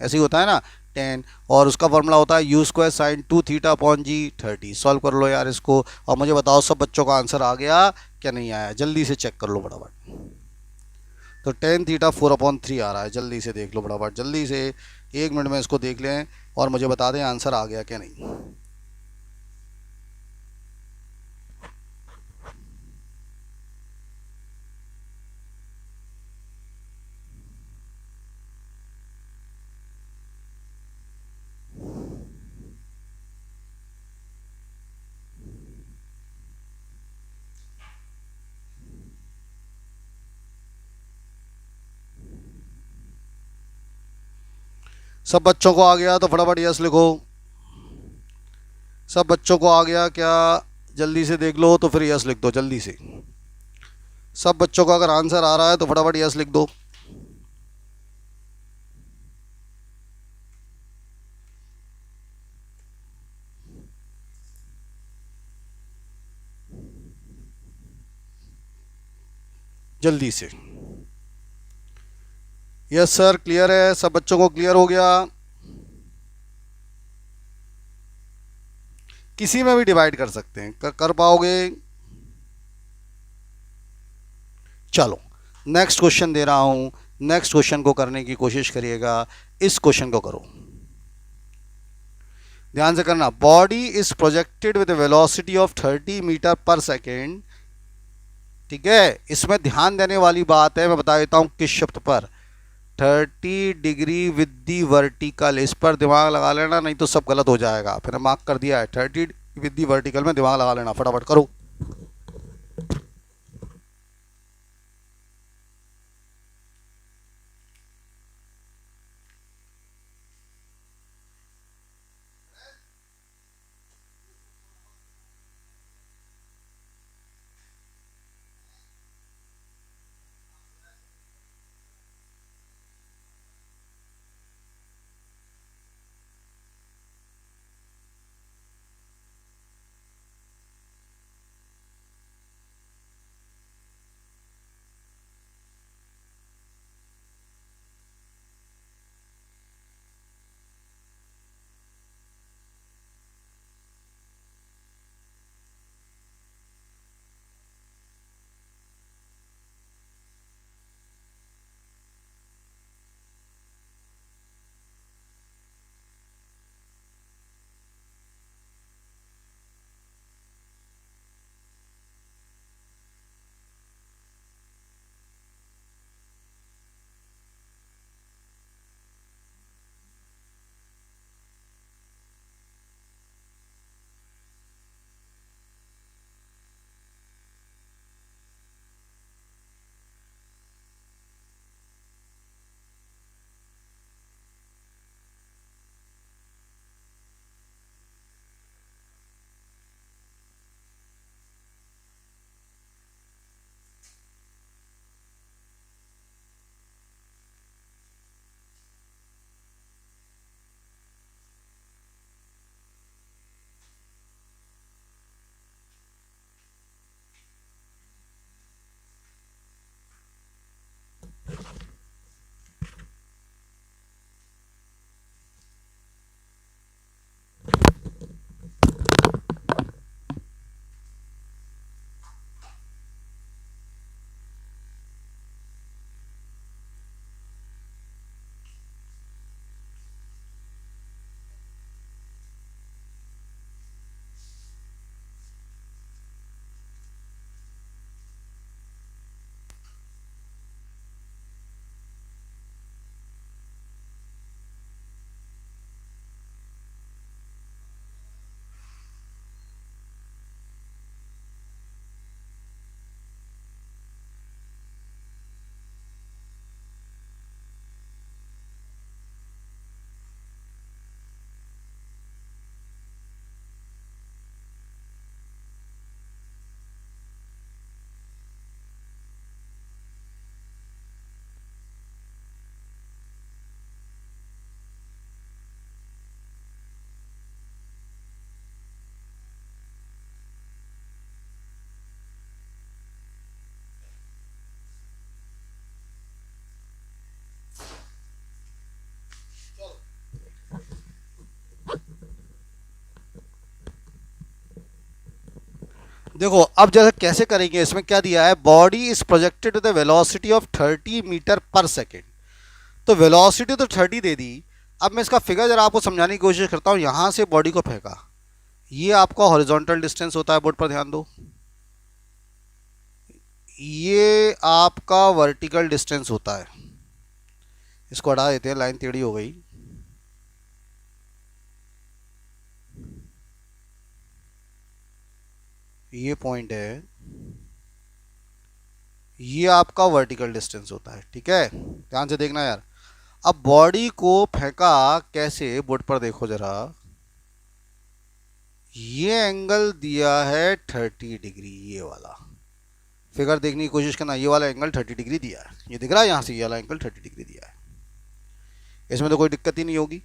[SPEAKER 1] ऐसे ही होता है ना 10, और उसका फॉर्मूला होता है u square sine 2 theta upon g 30। Solve कर लो यार इसको, और मुझे बताओ सब बच्चों का आंसर आ गया क्या नहीं आया, जल्दी से चेक कर लो फटाफट। तो टेन थीटा 4/3 आ रहा है, जल्दी से देख लो फटाफट, जल्दी से 1 मिनट में इसको देख लें और मुझे बता दें आंसर आ गया क्या नहीं। सब बच्चों को आ गया तो फटाफट यस लिखो। सब बच्चों को आ गया क्या, जल्दी से देख लो तो फिर यस लिख दो जल्दी से। सब बच्चों का अगर आंसर आ रहा है तो फटाफट यस लिख दो। जल्दी से। यस सर क्लियर है, सब बच्चों को क्लियर हो गया। किसी में भी डिवाइड कर सकते हैं, कर पाओगे? चलो नेक्स्ट क्वेश्चन दे रहा हूं, नेक्स्ट क्वेश्चन को करने की कोशिश करिएगा। इस क्वेश्चन को करो, ध्यान से करना। Body is projected with velocity of 30 metre per second, ठीक है। इसमें ध्यान देने वाली बात है, मैं बता देता हूं किस शब्द पर, 30 डिग्री विद दी वर्टिकल। इस पर दिमाग लगा लेना, नहीं तो सब गलत हो जाएगा। फिर मार्क कर दिया है 30 विद दी वर्टिकल में, दिमाग लगा लेना, फटाफट करो। देखो अब जैसे कैसे करेंगे, इसमें क्या दिया है, body is projected with velocity of 30 metre per second. तो वेलोसिटी तो 30 दे दी। अब मैं इसका फिगर जरा आपको समझाने की कोशिश करता हूँ। यहाँ से बॉडी को फेंका, ये आपका हॉरिजॉन्टल डिस्टेंस होता है, बोर्ड पर ध्यान दो। ये आपका वर्टिकल डिस्टेंस होता है। इसको हटा देते हैं, लाइन टेढ़ी हो गई। ये पॉइंट है, ये आपका वर्टिकल डिस्टेंस होता है, ठीक है। ध्यान से देखना यार। अब बॉडी को फेंका कैसे, बोर्ड पर देखो जरा। ये एंगल दिया है 30 डिग्री, ये वाला फिगर देखने की कोशिश करना। ये वाला एंगल 30 डिग्री दिया है, ये दिख रहा है यहाँ से, ये वाला एंगल 30 डिग्री दिया है। इसमें तो कोई दिक्कत ही नहीं होगी।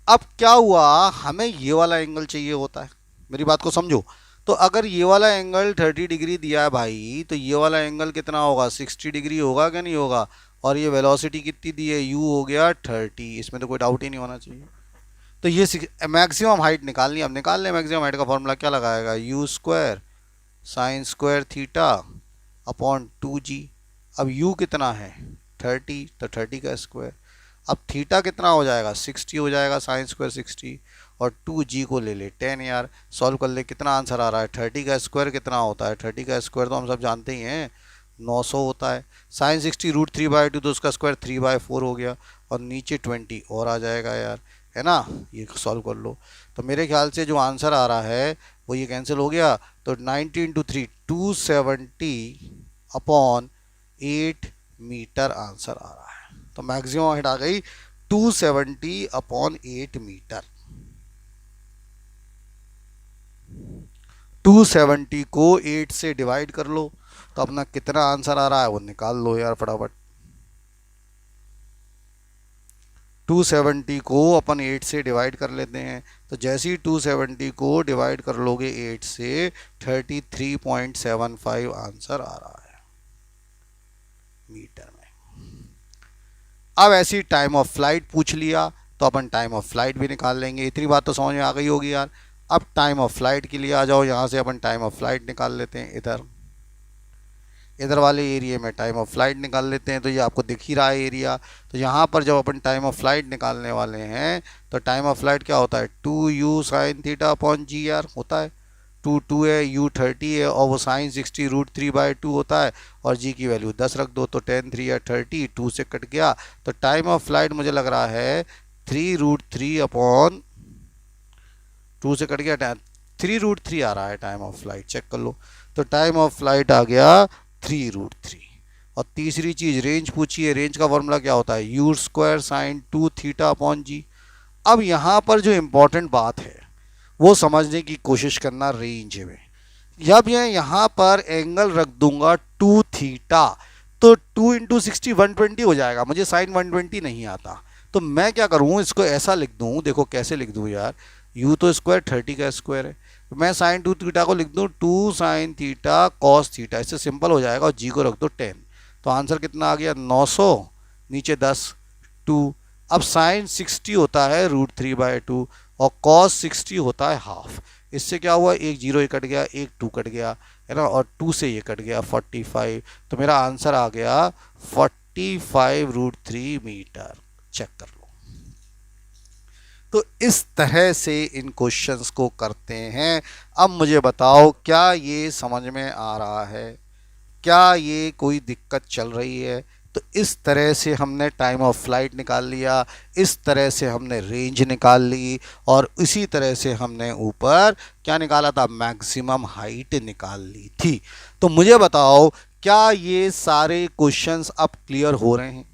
[SPEAKER 1] अब क्या हुआ, हमें ये वाला एंगल चाहिए होता है, मेरी बात को समझो। तो अगर ये वाला एंगल 30 डिग्री दिया है भाई, तो ये वाला एंगल कितना होगा, 60 डिग्री होगा क्या नहीं होगा। और ये वेलोसिटी कितनी दी है, u हो गया 30। इसमें तो कोई डाउट ही नहीं होना चाहिए। तो ये मैक्सिमम हाइट निकालनी है। अब निकाल लें मैक्सिमम हाइट का फॉर्मूला क्या लगाएगा, you square sine square theta upon 2g। अब u कितना है 30, तो 30 का स्क्वायर। अब थीटा कितना हो जाएगा 60 हो जाएगा, साइन स्क्वायर 60 और 2g को ले ले 10 यार। सॉल्व कर ले, कितना आंसर आ रहा है, 30 का स्क्वायर कितना होता है, 30 का स्क्वायर तो हम सब जानते ही हैं 900 होता है। साइन 60 √3/2 तो उसका स्क्वायर 3/4 हो गया और नीचे 20 और आ जाएगा यार, है ना। ये सॉल्व कर लो। तो मेरे ख्याल से जो आंसर आ रहा है वो ये कैंसिल हो गया। तो 90 × 3 270 अपॉन 8 मीटर आंसर आ रहा है। तो मैक्सिमम हाइट आ गई 270 अपॉन 8 मीटर। 270 को 8 से डिवाइड कर लो तो अपना कितना आंसर आ रहा है वो निकाल लो यार फटाफट। 270 को अपन 8 से डिवाइड कर लेते हैं, तो जैसे ही 270 को डिवाइड कर लोगे 8 से 33.75 आंसर आ रहा है मीटर में। अब ऐसी टाइम ऑफ फ्लाइट पूछ लिया तो अपन टाइम ऑफ फ्लाइट भी निकाल लेंगे। इतनी बात तो समझ में आ गई होगी यार। अब टाइम ऑफ फ्लाइट के लिए आ जाओ, यहाँ से अपन टाइम ऑफ फ्लाइट निकाल लेते हैं। इधर वाले एरिया में टाइम ऑफ फ्लाइट निकाल लेते हैं। तो ये आपको दिख ही रहा है एरिया। तो यहाँ पर जब अपन टाइम ऑफ फ्लाइट निकालने वाले हैं तो टाइम ऑफ फ्लाइट क्या होता है 2u sine theta upon g are होता है। 2 है, u 30 है और वो साइन 60 √3/2 होता है और g की वैल्यू 10 रख दो तो 10 3 या 30, 2 से कट गया। तो टाइम ऑफ फ्लाइट मुझे लग रहा है 3√3 अपॉन 2 से कट गया 3√3 आ रहा है टाइम ऑफ फ्लाइट, चेक कर लो। तो टाइम ऑफ फ्लाइट आ गया 3√3। और तीसरी चीज रेंज पूछी है, रेंज का फॉर्मूला क्या होता है u square sine 2 theta upon g. अब यहाँ पर जो इंपॉर्टेंट बात है वो समझने की कोशिश करना रेंज में। जब मैं यहाँ पर एंगल रख दूंगा 2 थीटा तो 2 × 60 120 हो जाएगा। मुझे साइन 120 नहीं आता, तो मैं क्या करूँ, इसको ऐसा लिख दूँ, देखो कैसे लिख दूँ यार। u तो स्क्वायर 30 का स्क्वायर है, मैं साइन 2 थीटा को लिख दूँ 2 साइन थीटा कॉस थीटा, इससे सिंपल हो जाएगा और जी को रख दो 10। तो आंसर कितना आ गया 900, नीचे 10 2। अब साइन 60 होता है √3/2 और कॉस 60 होता है हाफ। इससे क्या हुआ, एक जीरो कट गया, एक 2 कट गया, है ना, और 2 से ये कट गया 45। तो मेरा आंसर आ गया 45√3 मीटर। चेक कर लो। तो इस तरह से इन क्वेश्चंस को करते हैं। अब मुझे बताओ क्या ये समझ में आ रहा है, क्या ये कोई दिक्कत चल रही है। तो इस तरह से हमने टाइम ऑफ फ्लाइट निकाल लिया, इस तरह से हमने रेंज निकाल ली और इसी तरह से हमने ऊपर क्या निकाला था, मैक्सिमम हाइट निकाल ली थी। तो मुझे बताओ क्या ये सारे क्वेश्चंस अब क्लियर हो रहे हैं,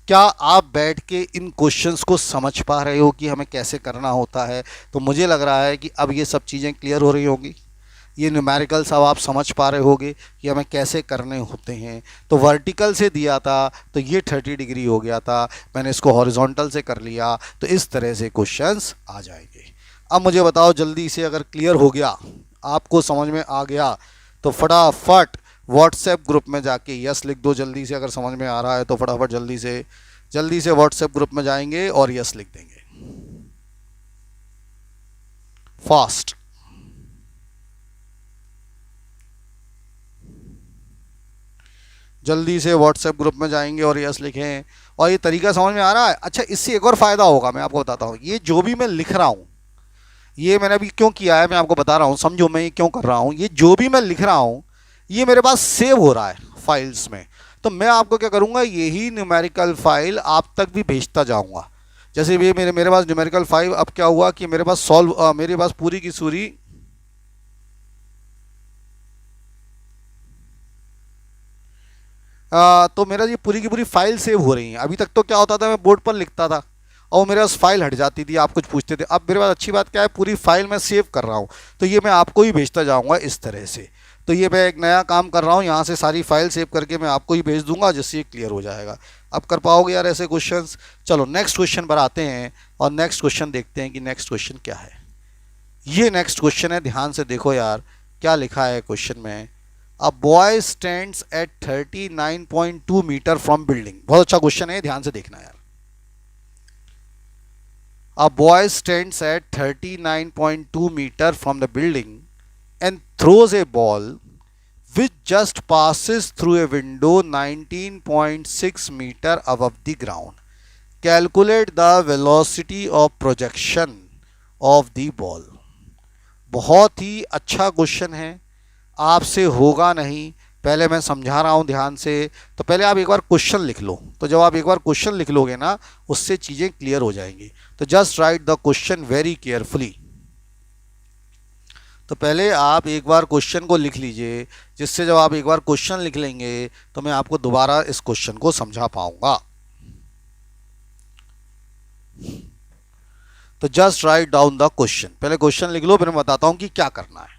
[SPEAKER 1] क्या आप बैठ के इन क्वेश्चंस को समझ पा रहे हो कि हमें कैसे करना होता है। तो मुझे लग रहा है कि अब ये सब चीज़ें क्लियर हो रही होंगी। ये न्यूमेरिकल्स अब आप समझ पा रहे होगे कि हमें कैसे करने होते हैं। तो वर्टिकल से दिया था तो ये 30 डिग्री हो गया था, मैंने इसको हॉरिजॉन्टल से कर लिया, तो इस तरह से क्वेश्चंस आ जाएंगे। अब मुझे बताओ जल्दी से, अगर क्लियर हो गया, आपको समझ में आ गया, तो फटाफट व्हाट्सएप ग्रुप में जाके यस लिख दो जल्दी से। अगर समझ में आ रहा है तो फटाफट जल्दी से व्हाट्सएप ग्रुप में जाएंगे और यस लिख देंगे फास्ट। जल्दी से व्हाट्सएप ग्रुप में जाएंगे और यस लिखें। और ये तरीका समझ में आ रहा है। अच्छा, इससे एक और फ़ायदा होगा, मैं आपको बताता हूँ। ये जो भी मैं लिख रहा हूँ, ये मैंने अभी क्यों किया है मैं आपको बता रहा हूँ, समझो मैं ये क्यों कर रहा हूँ। ये जो भी मैं लिख रहा हूँ ये मेरे पास सेव हो रहा है फाइल्स में। तो मैं आपको क्या करूँगा, यही न्यूमेरिकल फाइल आप तक भी भेजता जाऊँगा। जैसे भी मेरे पास न्यूमेरिकल फाइल, अब क्या हुआ कि मेरे पास मेरे पास पूरी की पूरी तो मेरा ये पूरी की पूरी फाइल सेव हो रही है। अभी तक तो क्या होता था, मैं बोर्ड पर लिखता था और मेरे पास फाइल हट जाती थी, आप कुछ पूछते थे। अब मेरे पास अच्छी बात क्या है, पूरी फाइल मैं सेव कर रहा हूँ, तो ये मैं आपको ही भेजता जाऊँगा इस तरह से। तो ये मैं एक नया काम कर रहा हूँ, यहाँ से सारी फाइल सेव करके मैं आपको ही भेज दूंगा, जिससे ये क्लियर हो जाएगा। अब कर पाओगे यार ऐसे क्वेश्चंस। चलो नेक्स्ट क्वेश्चन पर आते हैं और नेक्स्ट क्वेश्चन देखते हैं कि नेक्स्ट क्वेश्चन क्या है। ये नेक्स्ट क्वेश्चन है, ध्यान से देखो यार क्या लिखा है क्वेश्चन में। A boy stands at 39.2 metre from building. बहुत अच्छा क्वेश्चन है, ध्यान से देखना यार। A boy stands at 39.2 meter from the building and throws a ball which just passes through a window 19.6 meter above the ground. Calculate the velocity of projection of the ball. बहुत ही अच्छा क्वेश्चन है, आपसे होगा नहीं, पहले मैं समझा रहा हूँ ध्यान से। तो पहले आप एक बार क्वेश्चन लिख लो, तो जब आप एक बार क्वेश्चन लिख लोगे ना, उससे चीज़ें क्लियर हो जाएंगी। तो just right the question very carefully. तो पहले आप एक बार क्वेश्चन को लिख लीजिए, जिससे जब आप एक बार क्वेश्चन लिख लेंगे तो मैं आपको दोबारा इस क्वेश्चन को समझा पाऊंगा। तो just write down the question, पहले क्वेश्चन लिख लो, फिर मैं बताता हूं कि क्या करना है।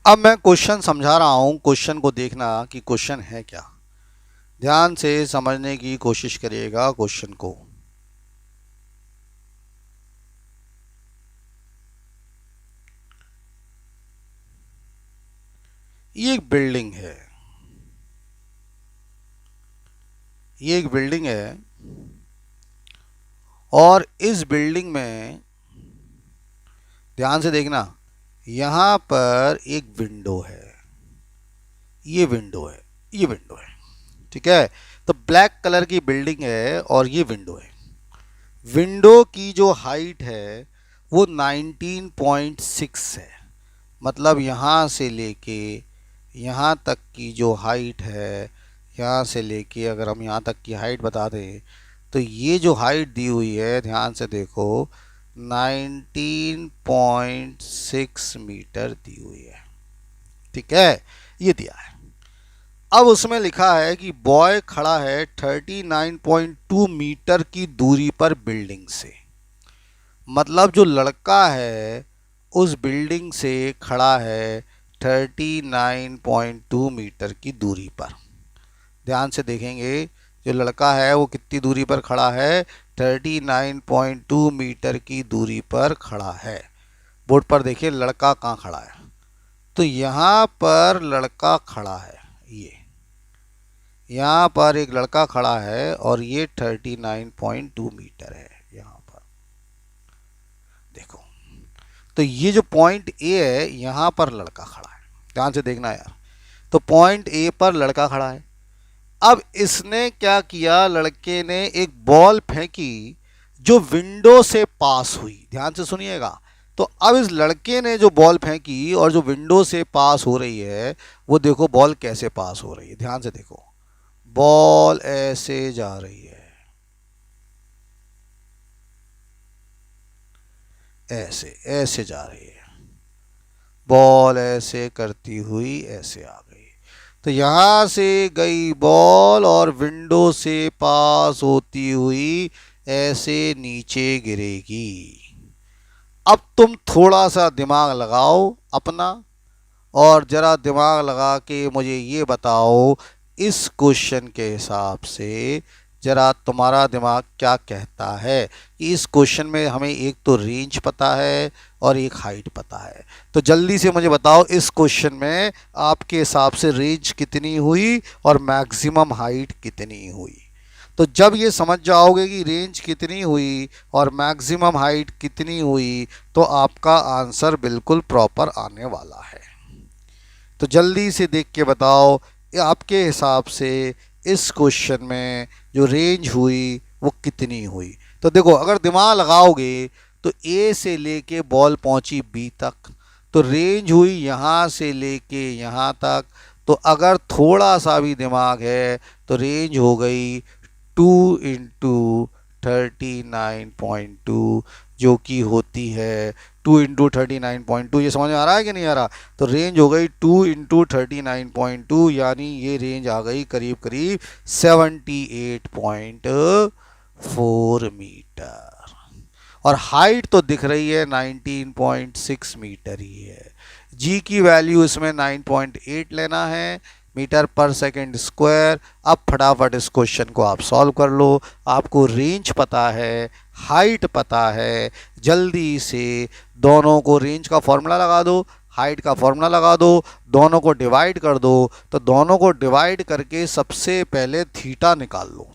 [SPEAKER 1] अब मैं क्वेश्चन समझा रहा हूं, क्वेश्चन को देखना कि क्वेश्चन है क्या। ध्यान से समझने की कोशिश करिएगा क्वेश्चन को। ये एक बिल्डिंग है, ये एक बिल्डिंग है, और इस बिल्डिंग में ध्यान से देखना, यहां पर एक विंडो है, ये विंडो है, ये विंडो है, ठीक है। तो ब्लैक कलर की बिल्डिंग है और ये विंडो है। विंडो की जो हाइट है वो 19.6 है, मतलब यहाँ से लेके यहाँ तक की जो हाइट है, यहाँ से लेके अगर हम यहाँ तक की हाइट बता दें तो ये जो हाइट दी हुई है, ध्यान से देखो, 19.6 मीटर दी हुई है, ठीक है, ये दिया है। अब उसमें लिखा है कि बॉय खड़ा है 39.2 मीटर की दूरी पर बिल्डिंग से, मतलब जो लड़का है उस बिल्डिंग से खड़ा है 39.2 मीटर की दूरी पर। ध्यान से देखेंगे, जो लड़का है वो कितनी दूरी पर खड़ा है, 39.2 मीटर की दूरी पर खड़ा है। बोर्ड पर देखिए लड़का कहाँ खड़ा है, तो यहाँ पर लड़का खड़ा है, ये यहाँ पर एक लड़का खड़ा है और ये 39.2 मीटर है यहाँ पर, देखो। तो ये जो पॉइंट ए है, यहाँ पर लड़का खड़ा है, ध्यान से देखना यार। तो पॉइंट ए पर लड़का खड़ा है। अब इसने क्या किया, लड़के ने एक बॉल फेंकी जो विंडो से पास हुई, ध्यान से सुनिएगा। तो अब इस लड़के ने जो बॉल फेंकी और जो विंडो से पास हो रही है, वो देखो बॉल कैसे पास हो रही है, ध्यान से देखो, बॉल ऐसे जा रही है, ऐसे ऐसे जा रही है, बॉल ऐसे करती हुई ऐसे आ गई। तो यहां से गई बॉल और विंडो से पास होती हुई ऐसे नीचे गिरेगी। अब तुम थोड़ा सा दिमाग लगाओ अपना, और ज़रा दिमाग लगा के मुझे ये बताओ, इस क्वेश्चन के हिसाब से ज़रा तुम्हारा दिमाग क्या कहता है कि इस क्वेश्चन में हमें एक तो रेंज पता है और एक हाइट पता है। तो जल्दी से मुझे बताओ, इस क्वेश्चन में आपके हिसाब से रेंज कितनी हुई और मैक्सिमम हाइट कितनी हुई। तो जब ये समझ जाओगे कि रेंज कितनी हुई और मैक्सिमम हाइट कितनी हुई, तो आपका आंसर बिल्कुल प्रॉपर आने वाला है। तो जल्दी से देख के बताओ, आपके हिसाब से इस क्वेश्चन में जो रेंज हुई वो कितनी हुई। तो देखो, अगर दिमाग लगाओगे तो ए से लेके बॉल पहुंची बी तक, तो रेंज हुई यहाँ से लेके यहाँ तक। तो अगर थोड़ा सा भी दिमाग है तो रेंज हो गई 2 इंटू 39.2, जो कि होती है 2 इंटू 39.2। ये समझ में आ रहा है कि नहीं आ रहा? तो रेंज हो गई 2 इंटू 39.2, यानी ये रेंज आ गई करीब करीब 78.4 मीटर। और हाइट तो दिख रही है 19.6 मीटर ही है। जी की वैल्यू इसमें 9.8 लेना है मीटर पर सेकंड स्क्वायर। अब फटाफट इस क्वेश्चन को आप सॉल्व कर लो। आपको रेंज पता है, हाइट पता है, जल्दी से दोनों को रेंज का फॉर्मूला लगा दो, हाइट का फॉर्मूला लगा दो, दोनों को डिवाइड कर दो। तो दोनों को डिवाइड करके सबसे पहले थीटा निकाल लो,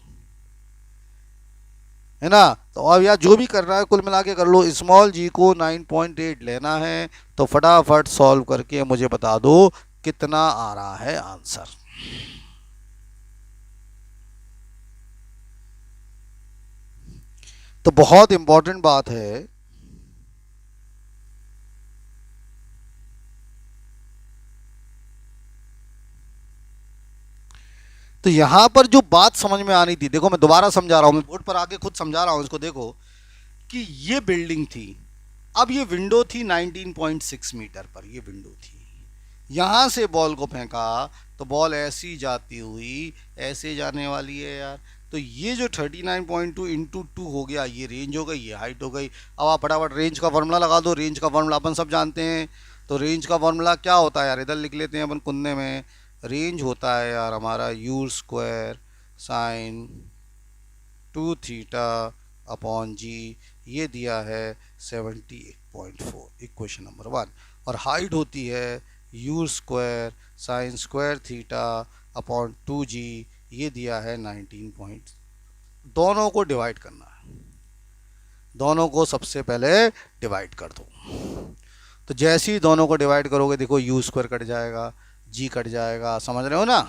[SPEAKER 1] है ना। तो अब यार जो भी करना है कुल मिला के कर लो। स्मॉल जी को 9.8 लेना है, तो फटाफट सॉल्व करके मुझे बता दो कितना आ रहा है आंसर। तो बहुत इंपॉर्टेंट बात है, तो यहां पर जो बात समझ में आनी थी, देखो मैं दोबारा समझा रहा हूं, मैं बोर्ड पर आके खुद समझा रहा हूं इसको। देखो कि ये बिल्डिंग थी, अब ये विंडो थी 19.6 मीटर पर, ये विंडो थी। यहां से बॉल को फेंका तो बॉल ऐसी जाती हुई ऐसे जाने वाली है यार। तो ये जो 39.2 इंटू 2 हो गया, ये रेंज हो गई, ये हाइट हो गई। अब आप फटाफट रेंज का फॉर्मूला लगा दो। रेंज का फॉर्मूला अपन सब जानते हैं। तो रेंज का फॉर्मूला क्या होता है यार, इधर लिख लेते हैं अपन कुन्ने में। रेंज होता है यार हमारा u square sine 2 theta upon g, ये दिया है 78.4, इक्वेशन नंबर 1। और हाइट होती है u square sine square theta upon 2g, ये दिया है 19 पॉइंट। दोनों को डिवाइड करना है, दोनों को सबसे पहले डिवाइड कर दो। तो जैसे ही दोनों को डिवाइड करोगे देखो यू स्क्वायर कट जाएगा, जी कट जाएगा, समझ रहे हो ना।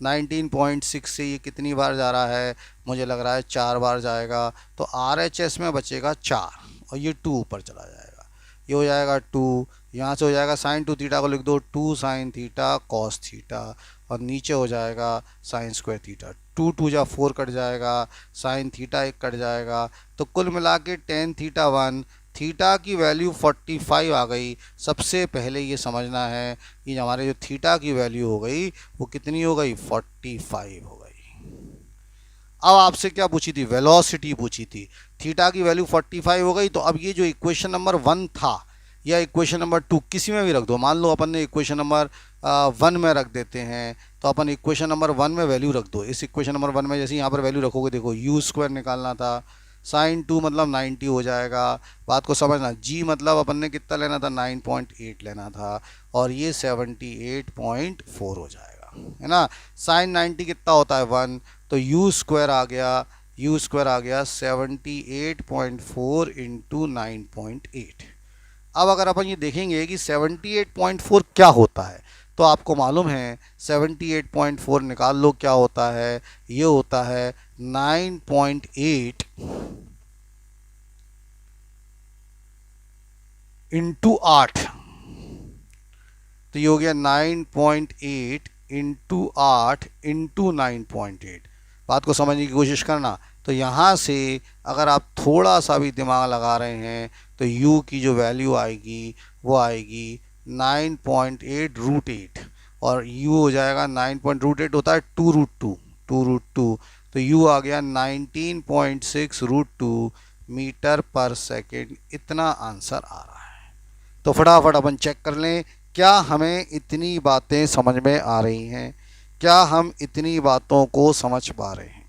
[SPEAKER 1] 19.6 से ये कितनी बार जा रहा है, मुझे लग रहा है 4 बार जाएगा। तो RHS में बचेगा 4 और ये 2 ऊपर चला जाएगा, ये हो जाएगा 2। यहाँ से हो जाएगा साइन 2 थीटा को लिख दो 2 साइन थीटा कॉस थीटा, और नीचे हो जाएगा साइन स्क्वायर थीटा। 2 2 जा 4 कट जाएगा, साइन थीटा 1 कट जाएगा। तो कुल मिला के टेन थीटा 1, थीटा की वैल्यू 45 आ गई। सबसे पहले ये समझना है कि हमारे जो थीटा की वैल्यू हो गई वो कितनी हो गई, 45 हो गई। अब आपसे क्या पूछी थी, वेलोसिटी पूछी थी। थीटा की वैल्यू 45 हो गई। तो अब ये जो इक्वेशन नंबर 1 था या इक्वेशन नंबर 2 किसी में भी रख दो। मान लो अपन ने इक्वेशन नंबर 1 में रख देते हैं, तो अपन इक्वेशन नंबर 1 में वैल्यू रख दो। इस इक्वेशन नंबर 1 में जैसे यहाँ पर वैल्यू रखोगे, देखो यू स्क्वायर निकालना था, साइन 2 मतलब 90 हो जाएगा। बात को समझना, जी मतलब अपन ने कितना लेना था, 9.8 लेना था, और ये 78.4 हो जाएगा, है ना। साइन 90 कितना होता है 1, तो यू स्क्वायर आ गया, यू स्क्वायर आ गया 78.4 इंटू 9.8। अब अगर अपन ये देखेंगे कि 78.4 क्या होता है, तो आपको मालूम है 78.4 निकाल लो क्या होता है। ये होता है 9.8 इंटू 8। तो ये हो गया 9.8 इंटू 8 इंटू 9.8। बात को समझने की कोशिश करना। तो यहाँ से अगर आप थोड़ा सा भी दिमाग लगा रहे हैं तो u की जो वैल्यू आएगी वो आएगी 9.8 रूट 8, और u हो जाएगा 9.8 होता है 2√2, 2√2। तो u आ गया 19.6 रूट 2 मीटर पर सेकेंड। इतना आंसर आ रहा है। तो फटाफट अपन चेक कर लें, क्या हमें इतनी बातें समझ में आ रही हैं, क्या हम इतनी बातों को समझ पा रहे हैं।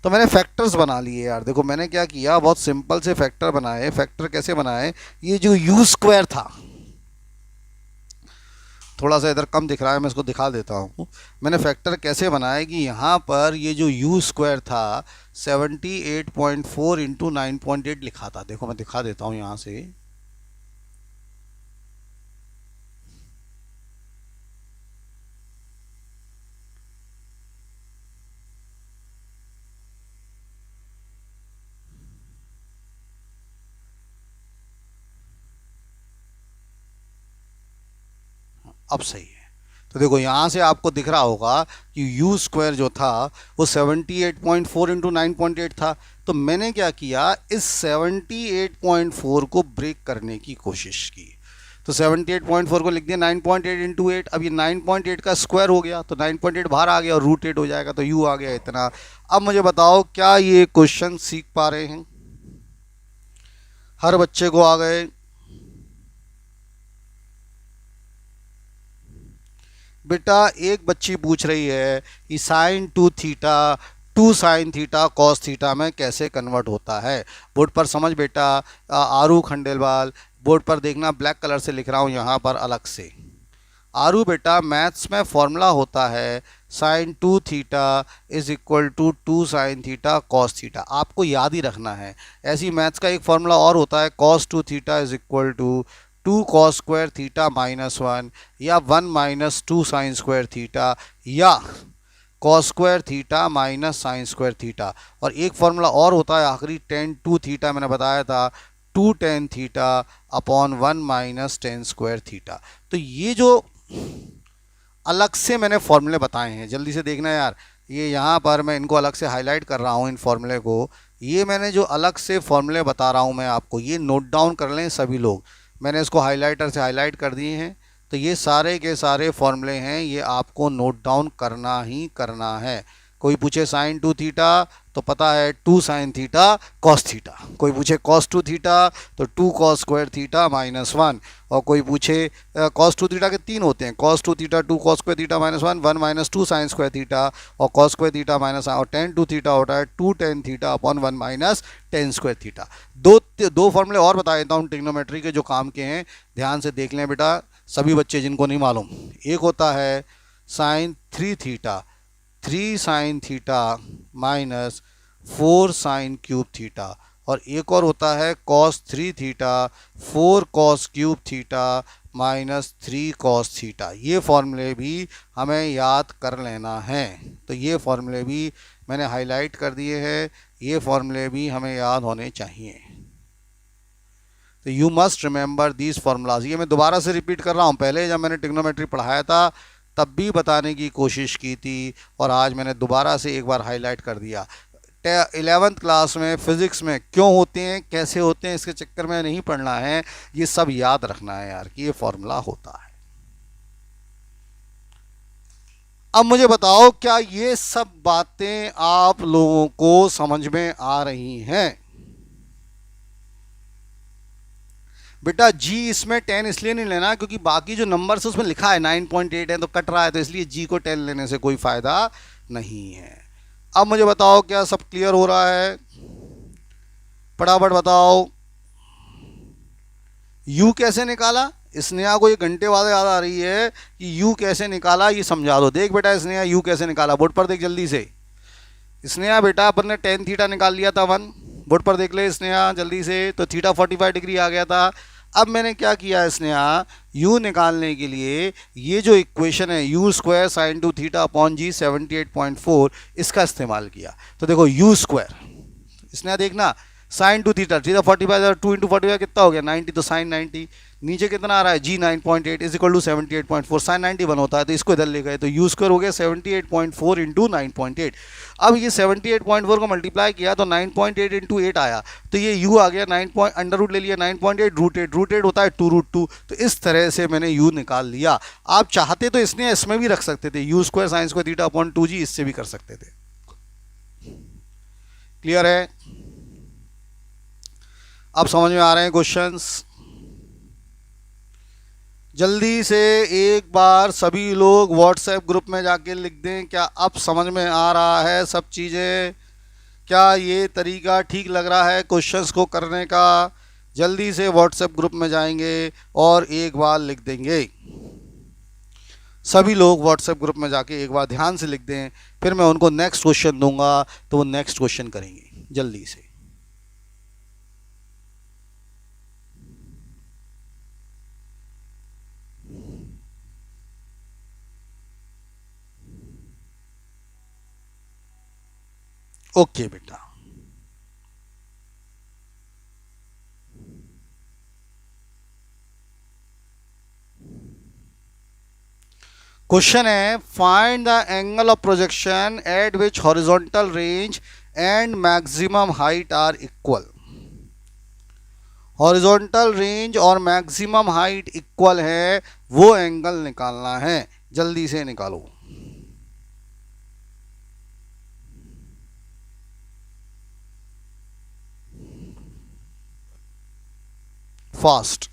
[SPEAKER 1] तो मैंने फैक्टर्स बना लिए यार। देखो मैंने क्या किया, बहुत सिंपल से फैक्टर बनाए। फैक्टर कैसे बनाए, ये जो यू स्क्वायर था, थोड़ा सा इधर कम दिख रहा है, मैं इसको दिखा देता हूँ। मैंने फैक्टर कैसे बनाया कि यहाँ पर ये जो यू स्क्वायर था 78.4 इंटू 9.8 लिखा था। देखो मैं दिखा देता हूँ यहाँ से। अब सही है। तो देखो यहाँ से आपको दिख रहा होगा कि यू स्क्वायर जो था वो 78.4 इंटू 9.8 था। तो मैंने क्या किया, इस 78.4 को ब्रेक करने की कोशिश की। तो 78.4 को लिख दिया 9.8 इंटू 8। अब ये 9.8 का स्क्वायर हो गया, तो 9.8 बाहर आ गया और रूट 8 हो जाएगा, तो यू आ गया इतना। अब मुझे बताओ क्या ये क्वेश्चन सीख पा रहे हैं, हर बच्चे को आ गए? बेटा एक बच्ची पूछ रही है कि sign two theta to sine theta cos theta में कैसे कन्वर्ट होता है। बोर्ड पर समझ बेटा, आरू खंडेलवाल, बोर्ड पर देखना, ब्लैक कलर से लिख रहा हूँ यहाँ पर अलग से। आरू बेटा मैथ्स में फॉर्मूला होता है sine two theta is equal to two sine theta cos theta, आपको याद ही रखना है। ऐसी मैथ्स का एक फॉर्मूला और होता है cos two theta is equal to two cos square theta minus one, या one minus two sine square theta, या cos square theta minus sine square theta. और एक फॉर्मूला और होता है आखिरी टेन टू थीटा, मैंने बताया था two tan theta upon one minus tan square theta. तो ये जो अलग से मैंने फॉर्मूले बताए हैं, जल्दी से देखना यार, ये यहाँ पर मैं इनको अलग से हाईलाइट कर रहा हूँ इन फॉर्मूले को। ये मैंने जो अलग से फॉर्मूले बता रहा हूँ मैं आपको, ये नोट डाउन कर लें सभी लोग, मैंने इसको हाईलाइटर से हाईलाइट कर दिए हैं। तो ये सारे के सारे फॉर्मूले हैं, ये आपको नोट डाउन करना ही करना है। कोई पूछे साइन टू थीटा तो पता है two sine theta cos theta, कोई पूछे कॉस टू थीटा तो two cos square theta minus one, और कोई पूछे कॉस टू थीटा के तीन होते हैं, cos two theta two cos square theta minus one, one minus two sine square theta, और कॉस स्क्वायर थीटा माइनस, और टेन टू थीटा होता है two tan theta upon one minus tan square theta. दो फॉर्मूले और बता देता हूँ ट्रिग्नोमेट्री के जो काम के हैं, ध्यान से देख लें बेटा सभी बच्चे जिनको नहीं मालूम। एक होता है sine three theta, three sine theta minus four sine cube theta, और एक और होता है cos three theta four cos cube theta minus three cos theta. ये फॉर्मूले भी हमें याद कर लेना है, तो ये फॉर्मूले भी मैंने हाईलाइट कर दिए हैं, ये फॉर्मूले भी हमें याद होने चाहिए। तो you must remember these formulas. ये मैं दोबारा से रिपीट कर रहा हूँ, पहले जब मैंने ट्रिग्नोमेट्री पढ़ाया था तब भी बताने की कोशिश की थी, और आज मैंने दोबारा से एक बार हाईलाइट कर दिया। 11th क्लास में फिज़िक्स में क्यों होते हैं, कैसे होते हैं, इसके चक्कर में नहीं पढ़ना है, ये सब याद रखना है यार कि ये फॉर्मूला होता है। अब मुझे बताओ क्या ये सब बातें आप लोगों को समझ में आ रही हैं? बेटा जी इसमें 10 इसलिए नहीं लेना क्योंकि बाकी जो नंबर्स उसमें लिखा है 9.8 है तो कट रहा है, तो इसलिए जी को 10 लेने से कोई फ़ायदा नहीं है। अब मुझे बताओ क्या सब क्लियर हो रहा है? फटाफट बताओ यू कैसे निकाला। स्नेहा को ये घंटे बाद याद आ रही है कि यू कैसे निकाला, ये समझा दो। देख बेटा स्नेहा यू कैसे निकाला, बोर्ड पर देख जल्दी से। स्नेहा बेटा अपन ने टेन थीटा निकाल लिया था वन, बोर्ड पर देख ले स्नेहा जल्दी से, तो थीटा 45 डिग्री आ गया था। अब मैंने क्या किया स्नेहा, यू निकालने के लिए ये जो इक्वेशन है u square sine two theta upon g 78.4 इसका इस्तेमाल किया। तो देखो यू स्क्वायर, स्नेहा देखना, sign two theta, theta 45 two into 45 कितना हो गया 90, तो साइन 90, नीचे कितना आ रहा है जी 9.8 इज इक्वल टू 78.4, साइन 91 होता है तो इसको इधर ले गए, तो यू स्क्वायर हो गया 78.4 इंटू 9.8। अब ये 78.4 को मल्टीप्लाई किया तो 9.8 इंटू 8 आया, तो ये यू आ गया 9 पॉइंट अंडर रूट ले लिया 9.8 रूट 8 होता है 2√2, तो इस तरह से मैंने यू निकाल लिया। आप चाहते तो इसमें भी रख सकते थे, you square sine square theta upon 2 जी, इससे भी कर सकते थे। क्लियर है? अब समझ में आ रहे हैं क्वेश्चंस? जल्दी से एक बार सभी लोग व्हाट्सएप ग्रुप में जाके लिख दें क्या अब समझ में आ रहा है सब चीज़ें, क्या ये तरीका ठीक लग रहा है क्वेश्चंस को करने का। जल्दी से व्हाट्सएप ग्रुप में जाएंगे और एक बार लिख देंगे। सभी लोग व्हाट्सएप ग्रुप में जाके एक बार ध्यान से लिख दें, फिर मैं उनको नेक्स्ट क्वेश्चन दूंगा तो वो नेक्स्ट क्वेश्चन करेंगे जल्दी से। ओके बेटा, क्वेश्चन है find the angle of projection at which horizontal range and maximum height are equal. Horizontal range और मैक्सिमम हाइट इक्वल है, वो एंगल निकालना है, जल्दी से निकालो। फास्ट।